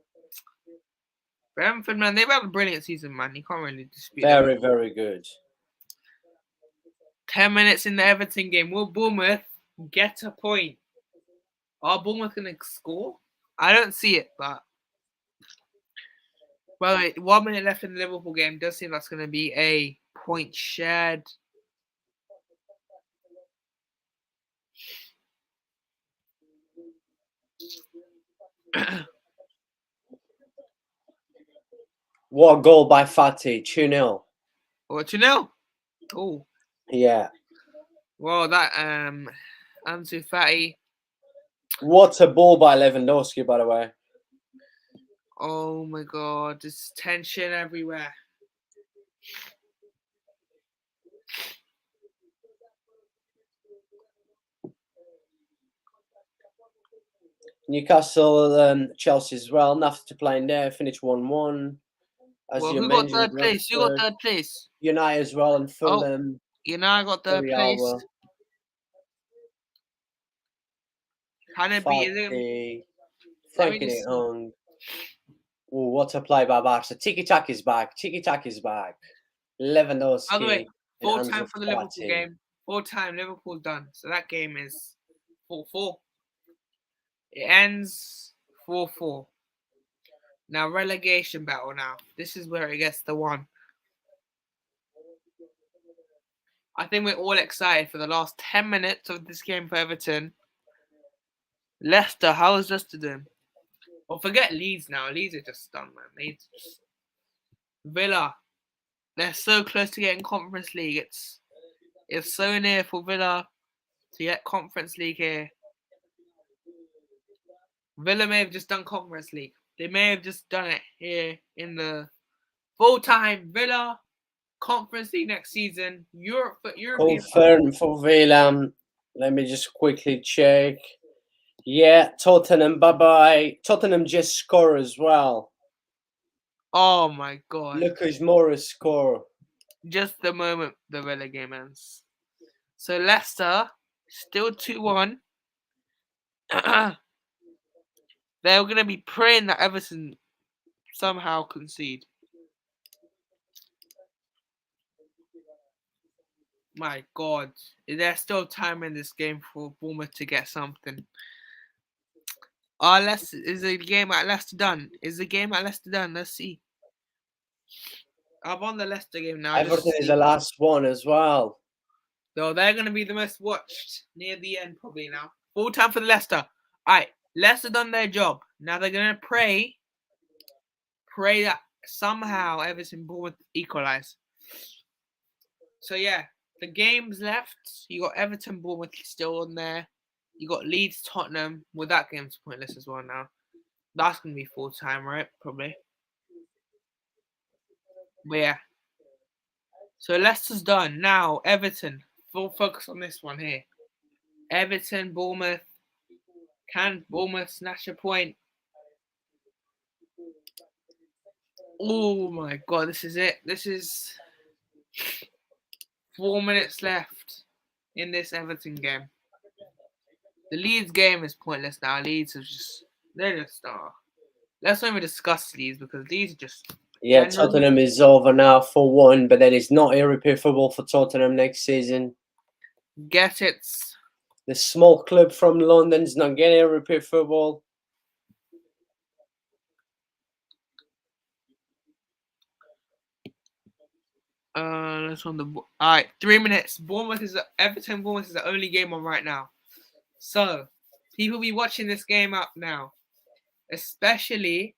Brentford, man, they've had a brilliant season, man. You can't really dispute that. Very, very good. 10 minutes in the Everton game. Will Bournemouth get a point? Are Bournemouth going to score? I don't see it, but. Well, 1 minute left in the Liverpool game. Does seem that's going to be a point shared. What a goal by Fati? 2-0. What, 2-0? Oh. Yeah. Well, that Ansu Fati. What a ball by Lewandowski, by the way. Oh my god, there's tension everywhere. Newcastle, Chelsea as well. Nothing to play in there. Finished 1-1. As well, who got third place? You got third place. United as well and Fulham. United got third place. Can it be? Frankie de Jong. Oh, what a play by Barca. Tiki-taka is back. Tiki-taka is back. Lewandowski. By the way, 4 time for the Liverpool game. 4 time Liverpool done. So that game is 4-4. It ends 4-4. Now relegation battle now. This is where it gets the one. I think we're all excited for the last 10 minutes of this game for Everton. Leicester, how is Leicester doing? Well, forget Leeds now. Leeds are just done, man. Leeds just... Villa. They're so close to getting Conference League. It's so near for Villa to get Conference League here. Villa may have just done Conference League. They may have just done it here in the full-time Villa Conference League next season. European. Confirmed for Villa. Let me just quickly check. Yeah, Tottenham, bye-bye. Tottenham just score as well. Oh, my God. Lucas Moura score. Just the moment the Villa game ends. So, Leicester, still 2-1. They're going to be praying that Everton somehow concede. My God, there's still time in this game for Bournemouth to get something. Is the game at Leicester done? Is the game at Leicester done? Let's see. I'm on the Leicester game now. Everton is the last one as well. So they're going to be the most watched near the end probably now. Full time for the Leicester. Alright, Leicester done their job. Now they're going to pray that somehow Everton Bournemouth equalise. So yeah, the games left. You got Everton Bournemouth still on there. You got Leeds Tottenham. Well, that game's pointless as well now. That's going to be full time, right? Probably. But yeah. So Leicester's done. Now, Everton. Full focus on this one here. Everton, Bournemouth. Can Bournemouth snatch a point? Oh my God, this is it. This is 4 minutes left in this Everton game. The Leeds game is pointless now. Leeds are they're just let's not even discuss Leeds because Leeds are just. Yeah, Tottenham is over now for 1, but then it's not European football for Tottenham next season. Get it? The small club from London's not getting European football. Let's on the. Alright, 3 minutes. Everton Bournemouth is the only game on right now. So, people be watching this game up now, especially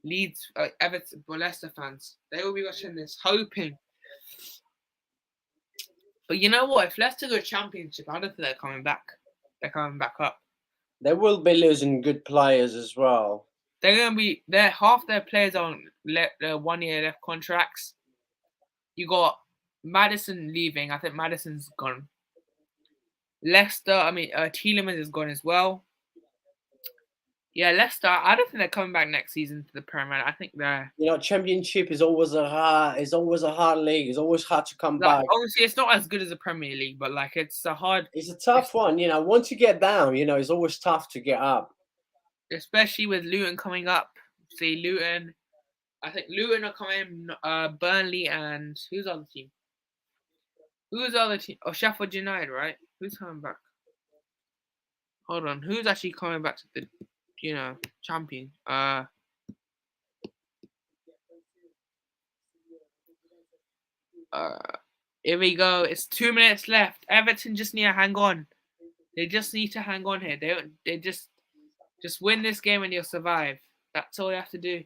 Leeds, Everton, Leicester fans. They will be watching this, hoping. But you know what? If Leicester go Championship, I don't think they're coming back. They're coming back up. They will be losing good players as well. Half their players are on 1 year left contracts. You got Maddison leaving. I think Maddison's gone. Leicester, Tielemans is gone as well. Yeah, Leicester, I don't think they're coming back next season to the Premier. I think they're. Championship is always a hard league. It's always hard to come back. Obviously, it's not as good as the Premier League, but it's a tough one. Once you get down, it's always tough to get up. Especially with Luton coming up. See, Luton. I think Luton are coming. Burnley and who's the other team? Who's the other team? Oh, Sheffield United, right? Who's coming back? Hold on. Who's actually coming back to the, champion? Here we go. It's 2 minutes left. Everton just need to hang on. They just need to hang on here. They just win this game and you'll survive. That's all you have to do.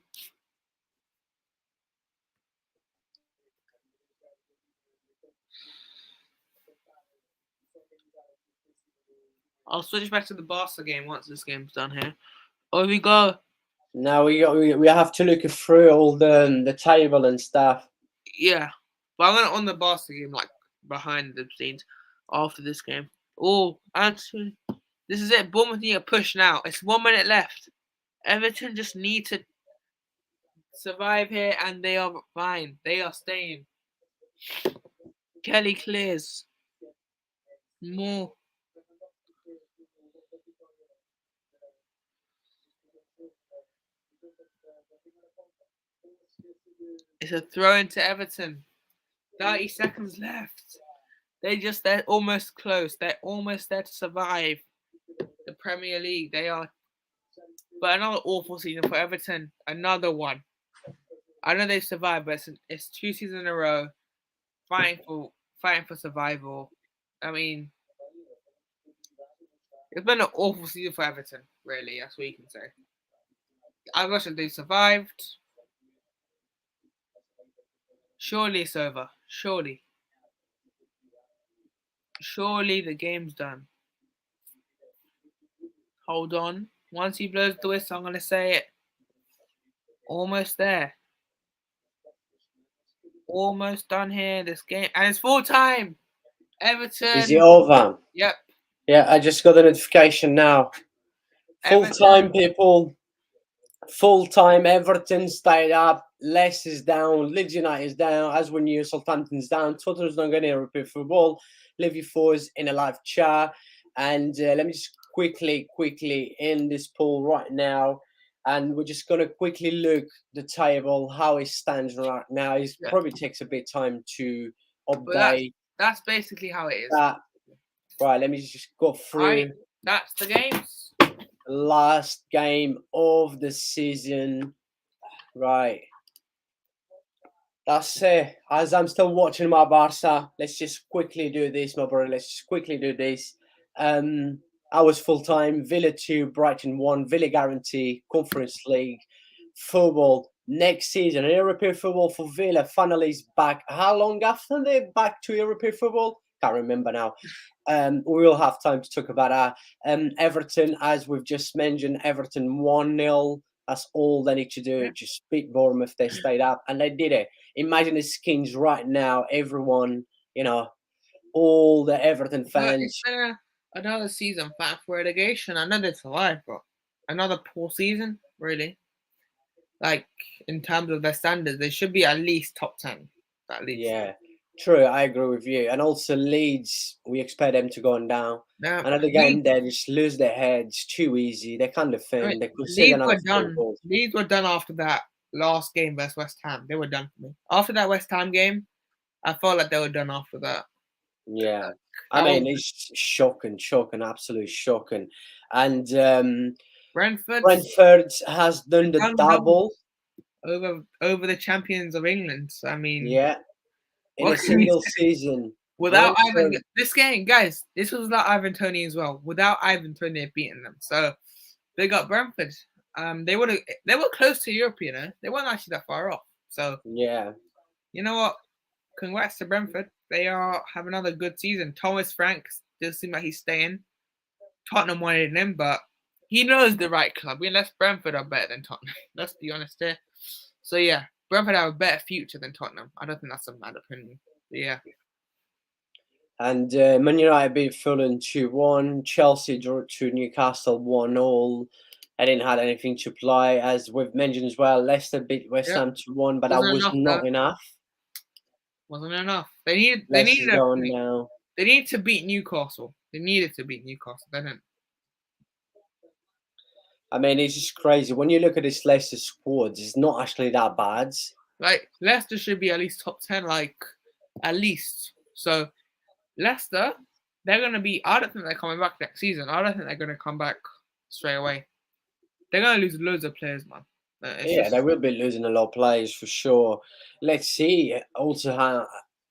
I'll switch back to the Barca game once this game's done here. Here we go. Now we have to look through all the table and stuff. Yeah, but I'm gonna on the Barca game, behind the scenes, after this game. Oh, actually, this is it. Bournemouth need a push now. It's 1 minute left. Everton just need to survive here, and they are fine. They are staying. Kelly clears. More. It's a throw into Everton. 30 seconds left. They're almost close. They're almost there to survive the Premier League. They are. But another awful season for Everton. Another one. I know they've survived, but it's 2 seasons in a row fighting for survival. It's been an awful season for Everton, really. That's what you can say. I wish that they survived. Surely it's over. Surely the game's done. Hold on. Once he blows the whistle, I'm going to say it. Almost there. Almost done here, this game. And it's full time. Everton. Is it over? Yep. Yeah, I just got the notification now. Full time, people. Full time. Everton stayed up. Leicester's down. Leeds United is down. As we knew, Southampton's down. Tottenham's not getting European football. Livy Fours in a live chat. And let me just quickly end this poll right now. and we're just gonna quickly look the table how it stands right now. It Yeah. probably takes a bit time to But update that's basically how it is. that. Right, let me just go Right, through that's the games. last game of the season. Right. That's it. As I'm still watching my Barca, let's just quickly do this, my brother. Let's just quickly do this. I was full time. Villa 2, Brighton 1, Villa guarantee, Conference League, football. Next season, European football for Villa finally is back. How long after they're back to European football? Can't remember now. We will have time to talk about that. Everton, as we've just mentioned, Everton 1-0. That's all they need to do. Yeah. Just beat Bournemouth. They stayed up and they did it. Imagine the skins right now. Everyone, all the Everton But it's fans. been another season back for relegation. I know they survived, but another poor season, really. Like, in terms of their standards, they should be at least top 10. At least. Yeah, true. I agree with you. And also Leeds, we expect them to go on down. Now, And again, they just lose their heads too easy. They can't defend. They concede Leeds another were 4 done. goals. Leeds were done after that last game versus West Ham. They were done for me. After that West Ham game, I felt like they were done after that. Yeah. I That was mean, it's shocking, absolutely shocking. And Brentford Brentford has done the done double. over the champions of England. So, I mean, Yeah, in a what can you single say? season. Without Ivan, Brentford, this game, guys, this was without Ivan Tony as well. Without Ivan Tony, they'd beaten them. So they got Brentford. They were close to Europe, They weren't actually that far off. So yeah. you know what? Congrats to Brentford. They have another good season. Thomas Frank does seem like he's staying. Tottenham wanted him, but he knows the right club. Unless Brentford are better than Tottenham. Let's be honest here. So yeah, Brentford have a better future than Tottenham. I don't think that's a bad opinion. But yeah. And Man United beat Fulham 2-1. Chelsea drew to Newcastle 1-0. I didn't have anything to play, as we've mentioned as well. Leicester beat West Yep. Ham 2-1, but that Wasn't was enough though. not enough. Wasn't enough. They needed Leicester's going now. They needed to beat Newcastle. They needed to beat Newcastle. They didn't. I mean, it's just crazy. When you look at this Leicester squad, it's not actually that bad. Like, Leicester should be at least top 10, like, at least. So, Leicester, they're going to be, I don't think they're coming back next season. I don't think they're going to come back straight away. They're going to lose loads of players, man. They will be losing a lot of players for sure. Let's see also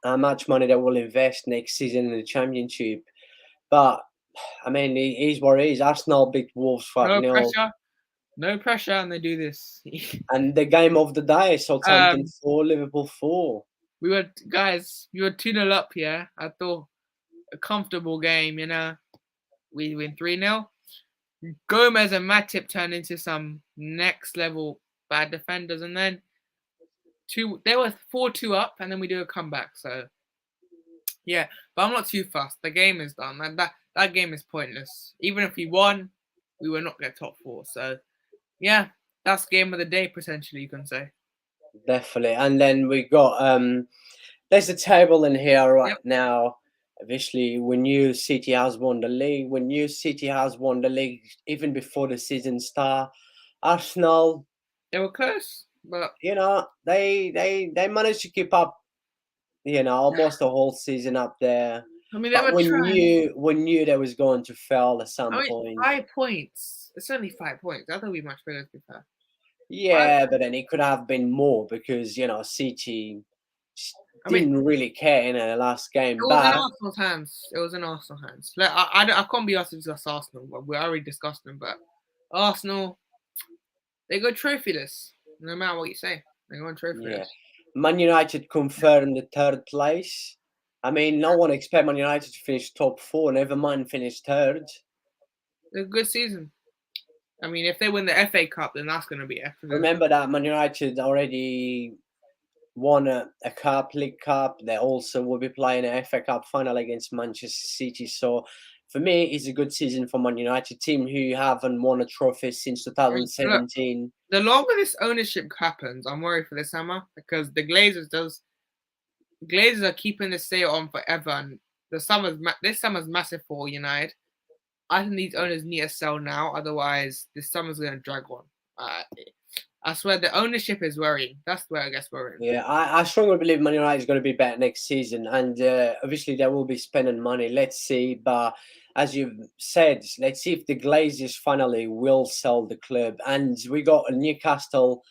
how much money they will invest next season in the Championship. But, I mean, it is what it is. Arsenal beat Wolves 5-0. No pressure, and they do this. And the game of the day, Southampton 4, Liverpool 4. We were 2-0 up, yeah. I thought a comfortable game, We win 3-0. Gomez and Matip turned into some next level bad defenders, and then they were 4-2 up, and then we do a comeback. So yeah, but I'm not too fast. The game is done. That game is pointless. Even if we won, we will not get top 4. So yeah, that's game of the day potentially, you can say. Definitely. And then we got there's a table in here right now. Obviously, we knew City has won the league. We knew City has won the league even before the season start. Arsenal, they were close, but they managed to keep up, almost the whole season up there. I mean, they But were trying. we knew they was going to fail at some point. 5 points. It's only 5 points. I thought we much better to be fair. Yeah, but then it could have been more because City didn't really care in the last game. It was in Arsenal's hands. It was in Arsenal's hands. Like, I can't be asked to discuss Arsenal. We already discussed them, but Arsenal, they go trophyless. No matter what you say, they go trophyless. Yeah. Man United confirmed the 3rd place. I mean, no one expect Man United to finish top 4. Never mind finish 3rd. A good season. I mean, if they win the FA Cup, then that's going to be excellent. Remember that Man United already won a League Cup. They also will be playing an FA Cup final against Manchester City. So, for me, it's a good season for Man United, team who haven't won a trophy since 2017. Look, the longer this ownership happens, I'm worried for this summer because the Glazers are keeping this sale on forever, and this summer's massive for United. I think these owners need to sell now, otherwise this summer's going to drag on. I swear the ownership is worrying. That's where I guess worrying. Yeah, I strongly believe Man United is going to be better next season, and obviously they will be spending money. Let's see, but as you've said, let's see if the Glazers finally will sell the club. And we got a Newcastle.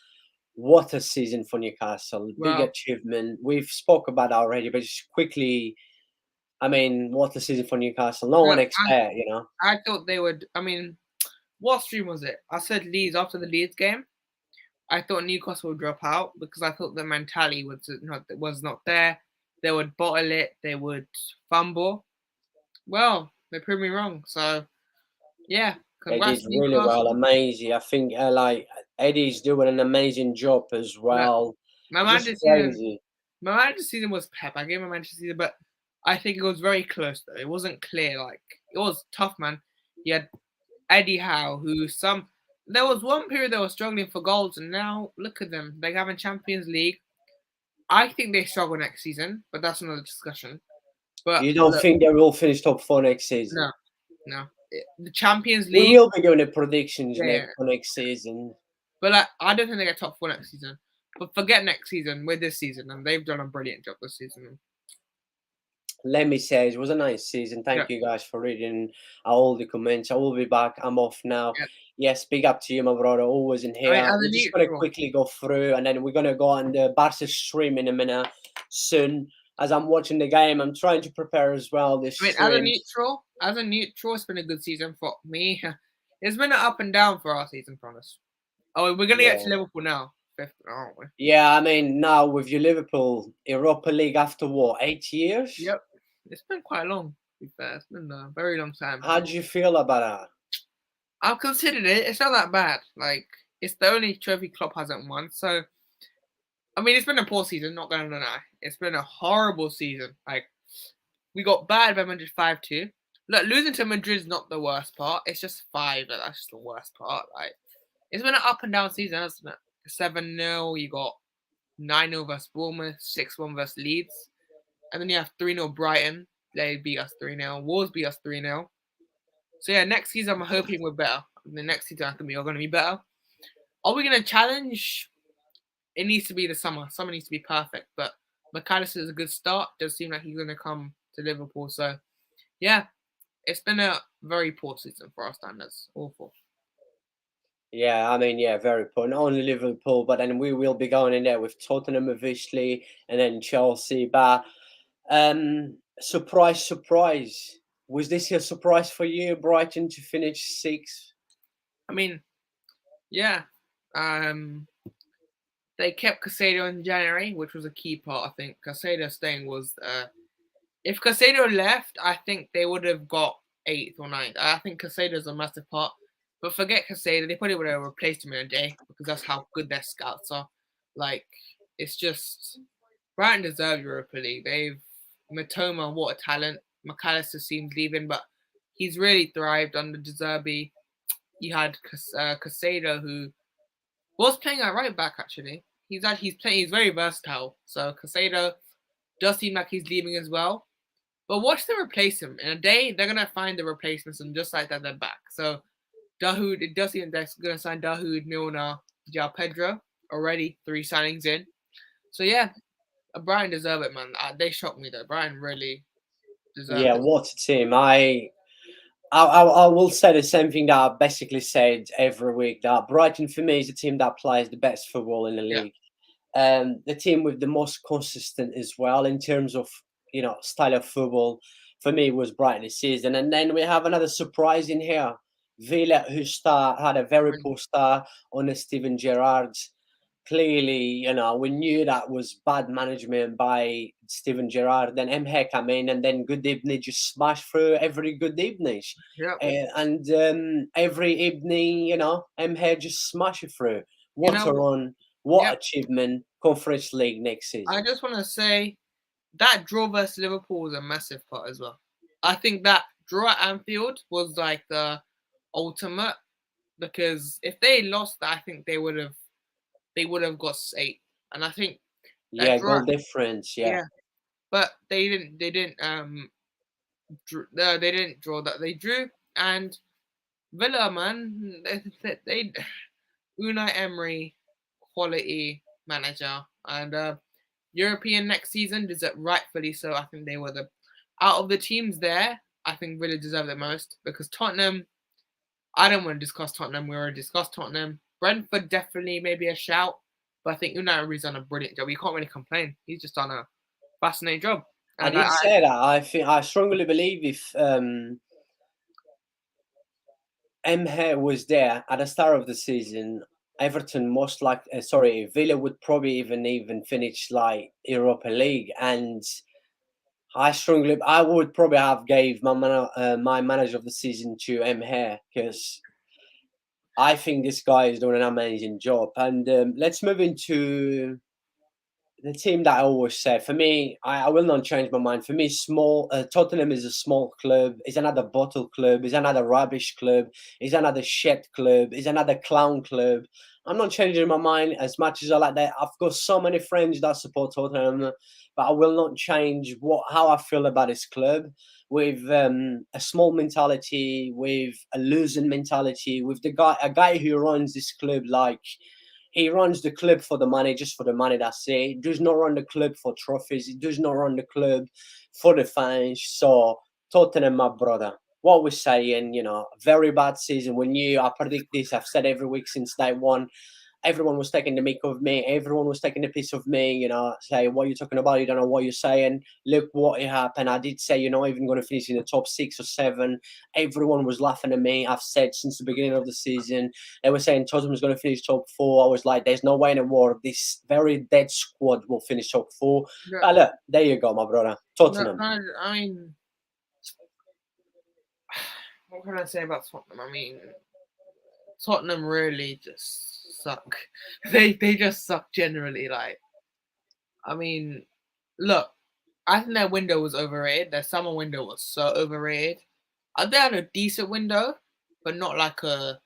What a season for Newcastle! Big Well, achievement. We've spoke about that already, but just quickly, I mean, what a season for Newcastle. No one look, expect, you know. I thought they would. I mean, what stream was it? I said Leeds after the Leeds game. I thought Newcastle would drop out because I thought the mentality was not there. They would bottle it. They would fumble. Well, they proved me wrong. So yeah, They congrats did to really well, Newcastle. amazing. I think like Eddie's doing an amazing job as Look, well. my man Just this season, crazy. my man this season was Pep. I gave my Manchester season, but I think it was very close though. It wasn't clear. Like it was tough, man. You had Eddie Howe, who some there was one period they were struggling for goals, and now look at them. They have a Champions League. I think they struggle next season, but that's another discussion. But You don't look, think they will finish top four next season? no, no, the Champions We League, will be doing the predictions yeah, yeah. for next season. But like, I don't think they get top four next season. But forget next season with this season, and they've done a brilliant job this season. Let me say it was a nice season. Yeah, Thank you guys for reading all the comments. I will be back. I'm off now. yeah. Yes, big up to you, my brother. Always in I mean, here. as a We're just gonna neutral, quickly go through, and then we're gonna go on the Barca stream in a minute soon. As I'm watching the game, I'm trying to prepare as well this I mean, stream. as a neutral, it's been a good season for me. It's been an up and down for our season, for us. Oh, we're gonna get to Yeah. Liverpool now, fifth, aren't we? Yeah, I mean, now with your Liverpool Europa League after what, 8 years? Yep, it's been quite long. To be fair, it's been a very long time. How do you feel about that? I've considered it. It's not that bad. Like it's the only trophy Klopp hasn't won. So I mean, it's been a poor season. Not gonna deny. It's been a horrible season. Like we got bad by Madrid 5-2. Look, losing to Madrid is not the worst part. It's just five. That's just the worst part. Like it's been an up and down season, hasn't it? 7-0. You got 9-0 versus Bournemouth, 6-1 versus Leeds, and then you have 3-0 Brighton. They beat us 3-0. Wolves beat us 3-0. So yeah, next season I'm hoping we're better. The next season I think we are going to be better. Are we going to challenge? It needs to be the summer. Summer needs to be perfect. But McAllister is a good start. Does seem like he's going to come to Liverpool. So yeah, it's been a very poor season for our standards. Awful. Yeah, I mean, yeah, very poor. Not only Liverpool, but then we will be going in there with Tottenham, obviously, and then Chelsea. But surprise, surprise. Was this a surprise for you, Brighton, to finish sixth? I mean, yeah. They kept Casado in January, which was a key part. I think Casado staying was. If Casado left, I think they would have got eighth or ninth. I think Casado's a massive part. But forget Casado, they probably would have replaced him in a day because that's how good their scouts are. Like, it's just Brighton deserve Europa League. They've Matoma, what a talent. McAllister seems leaving, but he's really thrived under De Zerbi. You had Casado, who was playing at right back actually. He's very versatile. So Casado does seem like he's leaving as well. But watch them replace him. In a day, they're gonna find the replacements and just like that they're back. So Dahoud, it does seem they're gonna sign Dahoud, Milner, João Pedro. Already 3 signings in. So yeah, Brian deserve it, man. They shocked me though. Brian really deserved Yeah, it. what a team. I will say the same thing that I basically said every week, that Brighton for me is a team that plays the best football in the Yeah, league. The team with the most consistent as well in terms of style of football for me was Brighton this season. And then we have another surprise in here. Villa, who had a I very mean, poor start on the Steven Gerrard. Clearly, we knew that was bad management by Steven Gerrard. Then MH came in, and then Good Evening just smashed through every Good Evening. yeah. And every evening, MH just smashed it through. You What a know, run. yep. What achievement, Conference League next I season. just want to say that draw versus Liverpool was a massive part as well. I think that draw at Anfield was like the ultimate because if they lost, I think they would have got 8. And I think that Yeah, draw, goal difference. Yeah. yeah, but they didn't draw that. They drew, and Villa, man, Unai Emery, quality manager, and European next season, rightfully so. I think they were out of the teams there. I think really deserve it most because Tottenham. I don't want to discuss Tottenham. We already discussed Tottenham. Brentford definitely maybe a shout, but I think Unai Emery's done a brilliant job. You can't really complain. He's just done a fascinating job. I And did say that. I strongly believe if Emhe was there at the start of the season, Everton most like sorry, Villa would probably even finish like Europa League, and I would probably have gave my manager of the season to Emhe because I think this guy is doing an amazing job. And let's move into the team that I always say. For me, I will not change my mind. For me, small Tottenham is a small club. It's another bottle club. It's another rubbish club. It's another shit club. It's another clown club. I'm not changing my mind as much as I like that. I've got so many friends that support Tottenham, but I will not change how I feel about this club. With a small mentality, with a losing mentality, with a guy who runs this club like he runs the club for the money, just for the money. That's it. He does not run the club for trophies. He does not run the club for the fans. So Tottenham, my brother, what we're saying, very bad season. We knew. I predict this. I've said every week since day one. Everyone was taking the mick of me. Everyone was taking a piece of me. Say what you're talking about. You don't know what you're saying. Look what happened. I did say you're not even going to finish in the top 6 or 7. Everyone was laughing at me. I've said since the beginning of the season. They were saying Tottenham was going to finish top 4. I was like, there's no way in the world this very dead squad will finish top 4. no, But look, there you go, my brother. Tottenham. no, I mean, what can I say about Tottenham? I mean, Tottenham really just suck. They just suck generally. Like, I mean, look, I think their window was overrated. Their summer window was so overrated. They had a decent window, but not like a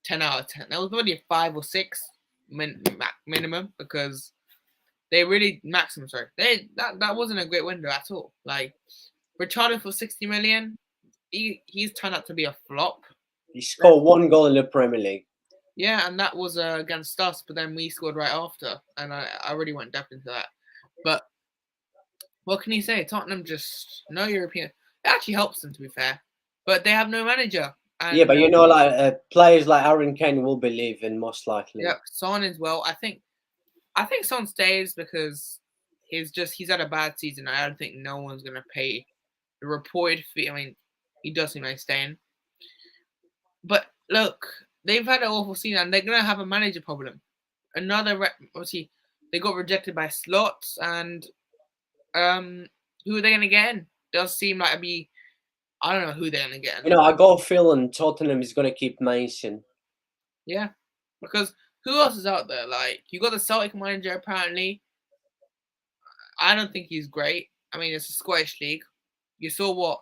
10 out of 10. That was only a 5 or 6 minimum because they really maximum. Sorry, that wasn't a great window at all. Like Richarlison for 60 million, he's turned out to be a flop. He scored 1 goal in the Premier League. Yeah, and that was against us, but then we scored right after, and I really went depth into that. But what can you say? Tottenham just no European. It actually helps them, to be fair, but they have no manager. And, Yeah, but like players like Aaron Kane will be leaving most likely. Yeah, Son as well. I think Son stays because he's had a bad season. I don't think no one's gonna pay the reported fee. I mean, he does seem like staying. But look, they've had an awful season and they're gonna have a manager problem. Obviously, they got rejected by Slots, and who are they gonna get in? Does seem like I don't know who they're gonna get in. I got a feeling Tottenham is going to keep Mason. Yeah, because who else is out there? Like you got the Celtic manager apparently. I don't think he's great. I mean, it's a Scottish league. You saw what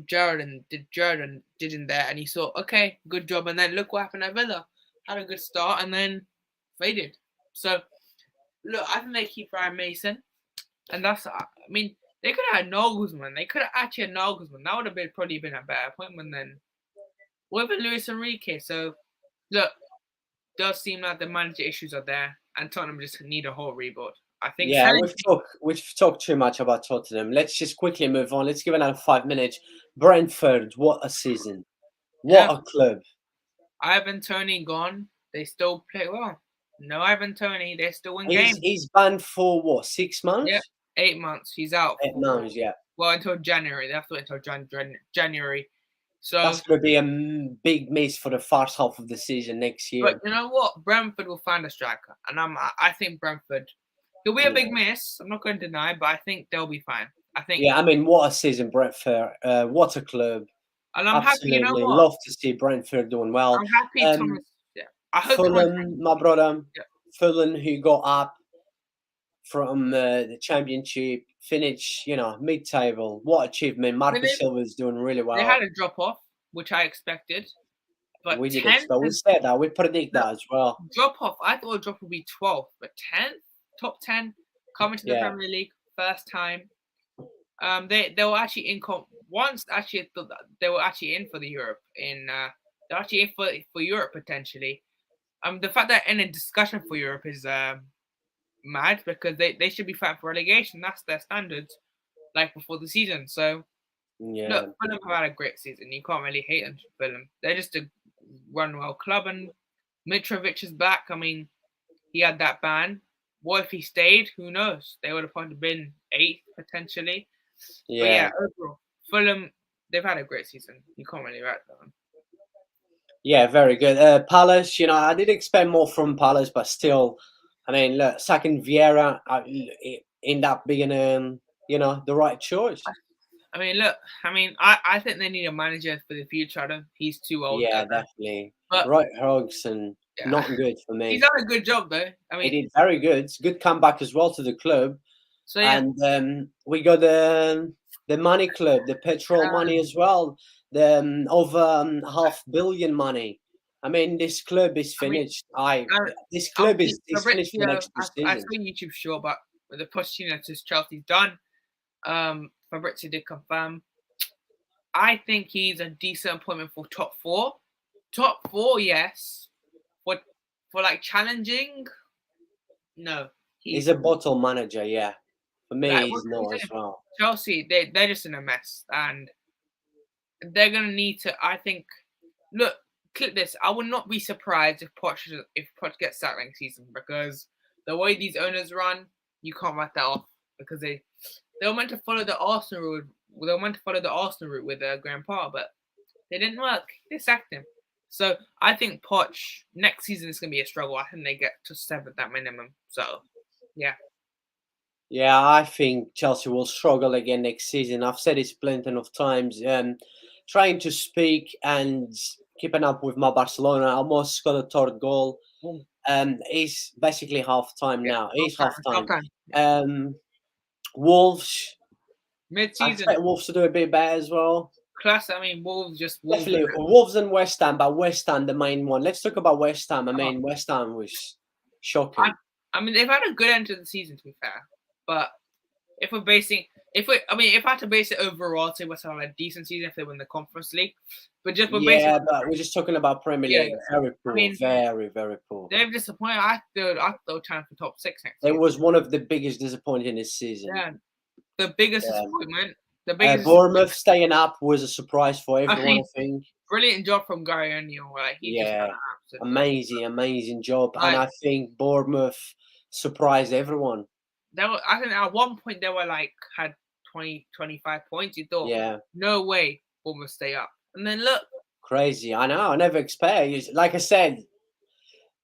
Jordan did in there, and he saw okay, good job, and then look what happened at Villa. Had a good start and then faded. So look, I think they keep Ryan Mason, and that's. I mean, they could have had Nagelsmann. They could have actually had Nagelsmann. That would have probably been a better appointment than with Luis Enrique. So look, does seem like the manager issues are there, and Tottenham just need a whole rebuild. I think. Yeah, we've talked too much about Tottenham. Let's just quickly move on. Let's give another 5 minutes. Brentford, what a season! What Yeah, a club! Ivan Toney gone. They still play well. No Ivan Toney. They're still in He's games. he's banned for what, 6 months? Yeah, 8 months. He's out. 8 months, yeah. Well, until January. They have to wait until January. So, That's going to be a big miss for the first half of the season next but year. you know what? Brentford will find a striker, and I think Brentford. It'll be a big miss. I'm not going to deny, but I think they'll be fine. I think. Yeah, I mean, what a season, Brentford. What a club. And I'm happy. You know Absolutely. what? Love to see Brentford doing well. I'm happy. Thomas. Yeah. I hope Thomas. Fulham, my brother. Yeah. Fulham, who got up from the championship, finish, mid-table. What achievement! Marcus Silva's doing really They well. had a drop off, which I expected, but We did expect. We said that. We predict that as well. Drop off. I thought a drop would be 12th, but 10th, top 10, coming to the Premier League first time. They were actually in once. Actually, they were actually in for the Europe in They're actually in for Europe potentially. The fact that in a discussion for Europe is mad because they should be fighting for relegation. That's their standards, like before the season. So Yeah. look, Fulham have had a great season. You can't really hate them. Fulham, they're just a run well club, and Mitrovic is back. I mean, he had that ban. What if he stayed? Who knows? They would have probably been 8th potentially. But Yeah. yeah, overall, Fulham, they've had a great season. You can't really write them. Yeah, very good. Palace, I did expect more from Palace, but still, I mean, look, sacking Vieira it ended up being, the right choice. I mean, look, I think they need a manager for the future. I don't. He's too old. Yeah, definitely. But Right, Hodgson, yeah, not good for he's me. done a good job though. I He mean, did very good. It's a good comeback as well to the club. so yeah, And we got the money club, the petrol money as well, the over $500 million money. I mean, this club is I mean, finished. This club obviously is finished for the Fabrizio. next two I saw seasons. a YouTube show about the Pochettino to Chelsea's done. Fabrizio did confirm. I think he's a decent appointment for top four. Top four, yes. For like challenging, no. He's He's a bottle manager, yeah. For like me, what he's can we not as say? well. Chelsea, they're just in a mess, and they're gonna need to. I think. Look, clip this. I would not be surprised if Poch gets sacked next season because the way these owners run, you can't write that off because they were meant to follow the Arsenal route. They were meant to follow the Arsenal route with Graham Potter, but they didn't work. They sacked him. So I think Poch next season is gonna be a struggle. I think they get to 7th at minimum. So yeah. Yeah, I think Chelsea will struggle again next season. I've said it plenty of times. Trying to speak and keeping up with my Barcelona, almost scored a third goal. Boom. It's basically half time Yeah. now. It's Half half time. Half time. time. Wolves, Mid I season. expect Wolves to do a bit better as well. Class. I mean, Wolves just Wolves. Definitely Wolves and West Ham, but West Ham the main one. Let's talk about West Ham. I Oh, mean, West Ham was I, shocking. I mean, they've had a good end to the season, to be fair. But if we're basing, if I had to base it overall, I'd say West Ham had a decent season if they win the Conference League. But just we're basing, Yeah, but we're just talking about Premier yeah, League. Very I poor, mean, very, very poor. they've disappointed. I thought they were trying for top 6 next It year. was one of the biggest disappointing this season. Yeah, the biggest Um, disappointment. The biggest. Bournemouth staying up was a surprise for I everyone, mean, I think. brilliant job from Gary O'Neill. Like he just done Yeah, an absolute job. amazing job. And Like I think Bournemouth surprised everyone. I think at one point they were like had 20, 25 points. You thought, Yeah, no way, Bournemouth stay up. And then look, crazy. I know, I never expect. Like I said,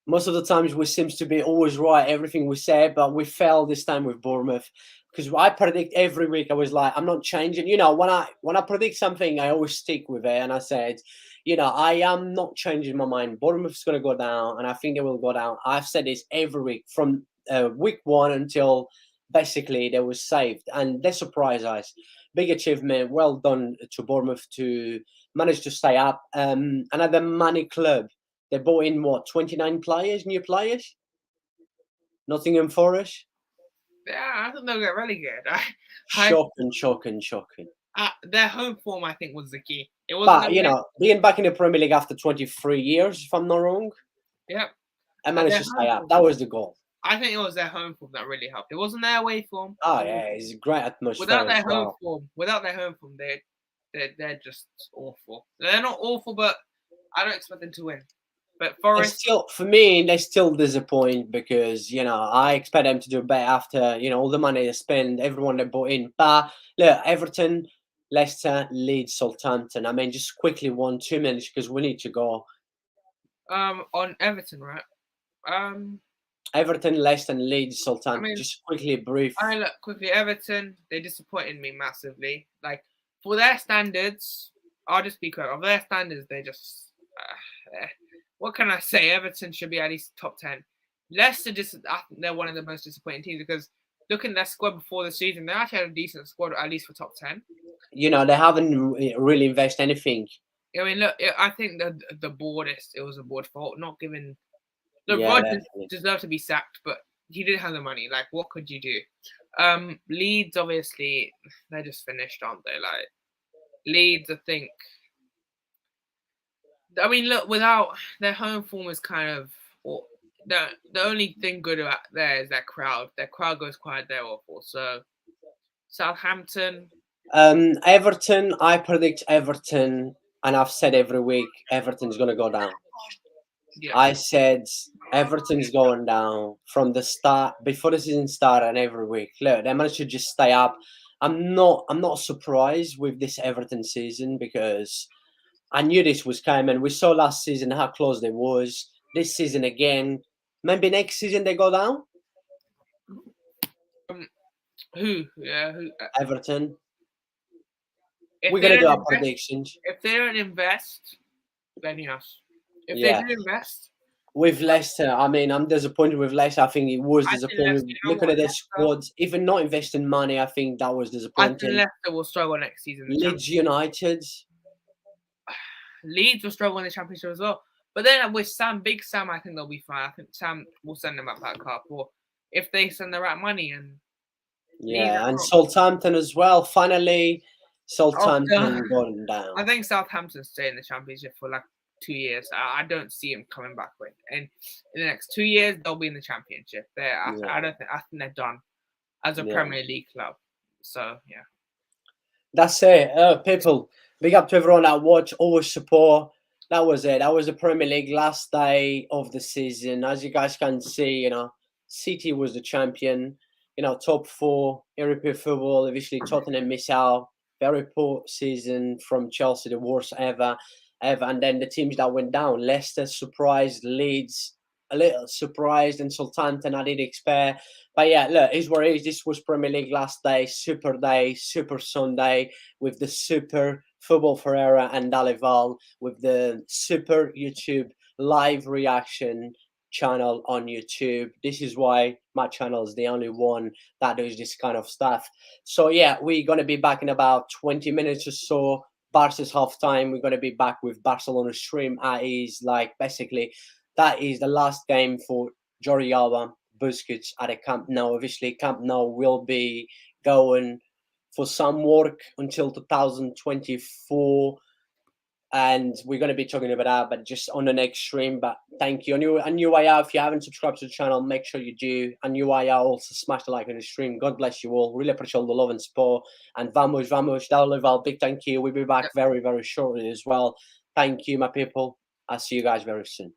most of the times we seems to be always right, everything we say, but we fell this time with Bournemouth. Because I predict every week, I was like, I'm not changing. When I predict something, I always stick with it. And I said, I am not changing my mind. Bournemouth's going to go down, and I think they will go down. I've said this every week from week one until basically they were saved, and they surprised us. Big achievement. Well done to Bournemouth to manage to stay up. Another money club. They bought in what 29 players, new players. Nottingham Forest. yeah, I think they'll get relegated. Shocking. Their home form, I think, was the key. It wasn't But the being back in the Premier League after 23 years, if I'm not wrong, yeah. I And managed their to stay home up. form, That was the goal. I think it was their home form that really helped. It wasn't their away form. Oh yeah, it's a great atmosphere as well. Without their home form, they're just awful. They're not awful, but I don't expect them to win. But They Forest, still, for me, they still disappoint because I expect them to do better after all the money they spend, everyone they bought in. But look, Everton, Leicester, Leeds, Southampton. I mean, just quickly 2 minutes because we need to go. on Everton, right? Everton, Leicester, and Leeds, I Southampton. mean, Just quickly brief. I look quickly. Everton, they disappointed me massively. Like for their standards, I'll just be quick. Of their standards, they just. What can I say? Everton should be at least top 10. Leicester I think they're one of the most disappointing teams because looking at their squad before the season, they actually had a decent squad at least for top 10. They haven't really invested anything. I mean, look, I think the board it was a board fault, not giving. Look, Yeah, Rodgers definitely. deserved to be sacked, but he didn't have the money. Like, what could you do? Leeds, obviously, they're just finished, aren't they? Like, Leeds, I think I mean, look, without their home form is kind of the only thing good about there is that crowd. Their crowd goes quiet. They're awful. So Southampton, Everton, I predict Everton, and I've said every week Everton's going to go down. yeah, I said Everton's going down from the start, before the season started, and every week. Look, they managed to just stay up. I'm not surprised with this Everton season because I knew this was coming. We saw last season how close they was. This season again. Maybe next season they go down. who? Yeah, who? Everton. If We're they gonna do don't our invest, predictions. if they don't invest, then yes. If they Yeah. do invest, With Leicester, I mean, I'm disappointed with Leicester. I think it was I think Leicester. disappointing. You know Looking what? at their squads, even not investing money, I think that was I think disappointing. Leicester will struggle next season. In the Leeds United. Leeds will struggle in the championship as well. But then with Big Sam, I think they'll be fine. I think Sam will send them up that cup, or if they send the right money and Yeah, and Southampton as well. Finally, Southampton going down. I think Southampton stay in the championship for like 2 years. I don't see him coming back with. And in the next 2 years, they'll be in the championship. I don't think. I think they're done as a Premier League club. So yeah. That's it. People, big up to everyone that watch, always support. That was it. That was the Premier League last day of the season. As you guys can see, City was the champion. Top four European football. Eventually, Tottenham miss out. Very poor season from Chelsea, the worst ever. And then the teams that went down: Leicester surprised, Leeds a little surprised, and Southampton I did expect. But yeah, look, it's what it is. This was Premier League last day, Super Sunday with the Super Football Ferreira and Dalival with the Super YouTube live reaction channel on YouTube. This is why my channel is the only one that does this kind of stuff. So yeah, we're gonna be back in about 20 minutes or so. Barca's half time. We're gonna be back with Barcelona stream. That is the last game for Jordi Alba, Busquets at a Camp Nou. Obviously, Camp Nou will be going for some work until 2024, and we're going to be talking about that, but just on the next stream. But thank you. And you are, if you haven't subscribed to the channel, make sure you do. And you are also smash the like on the stream. God bless you all. Really appreciate all the love and support. And vamos, Dalival, big thank you. We'll be back very, very shortly as well. Thank you, my people. I'll see you guys very soon.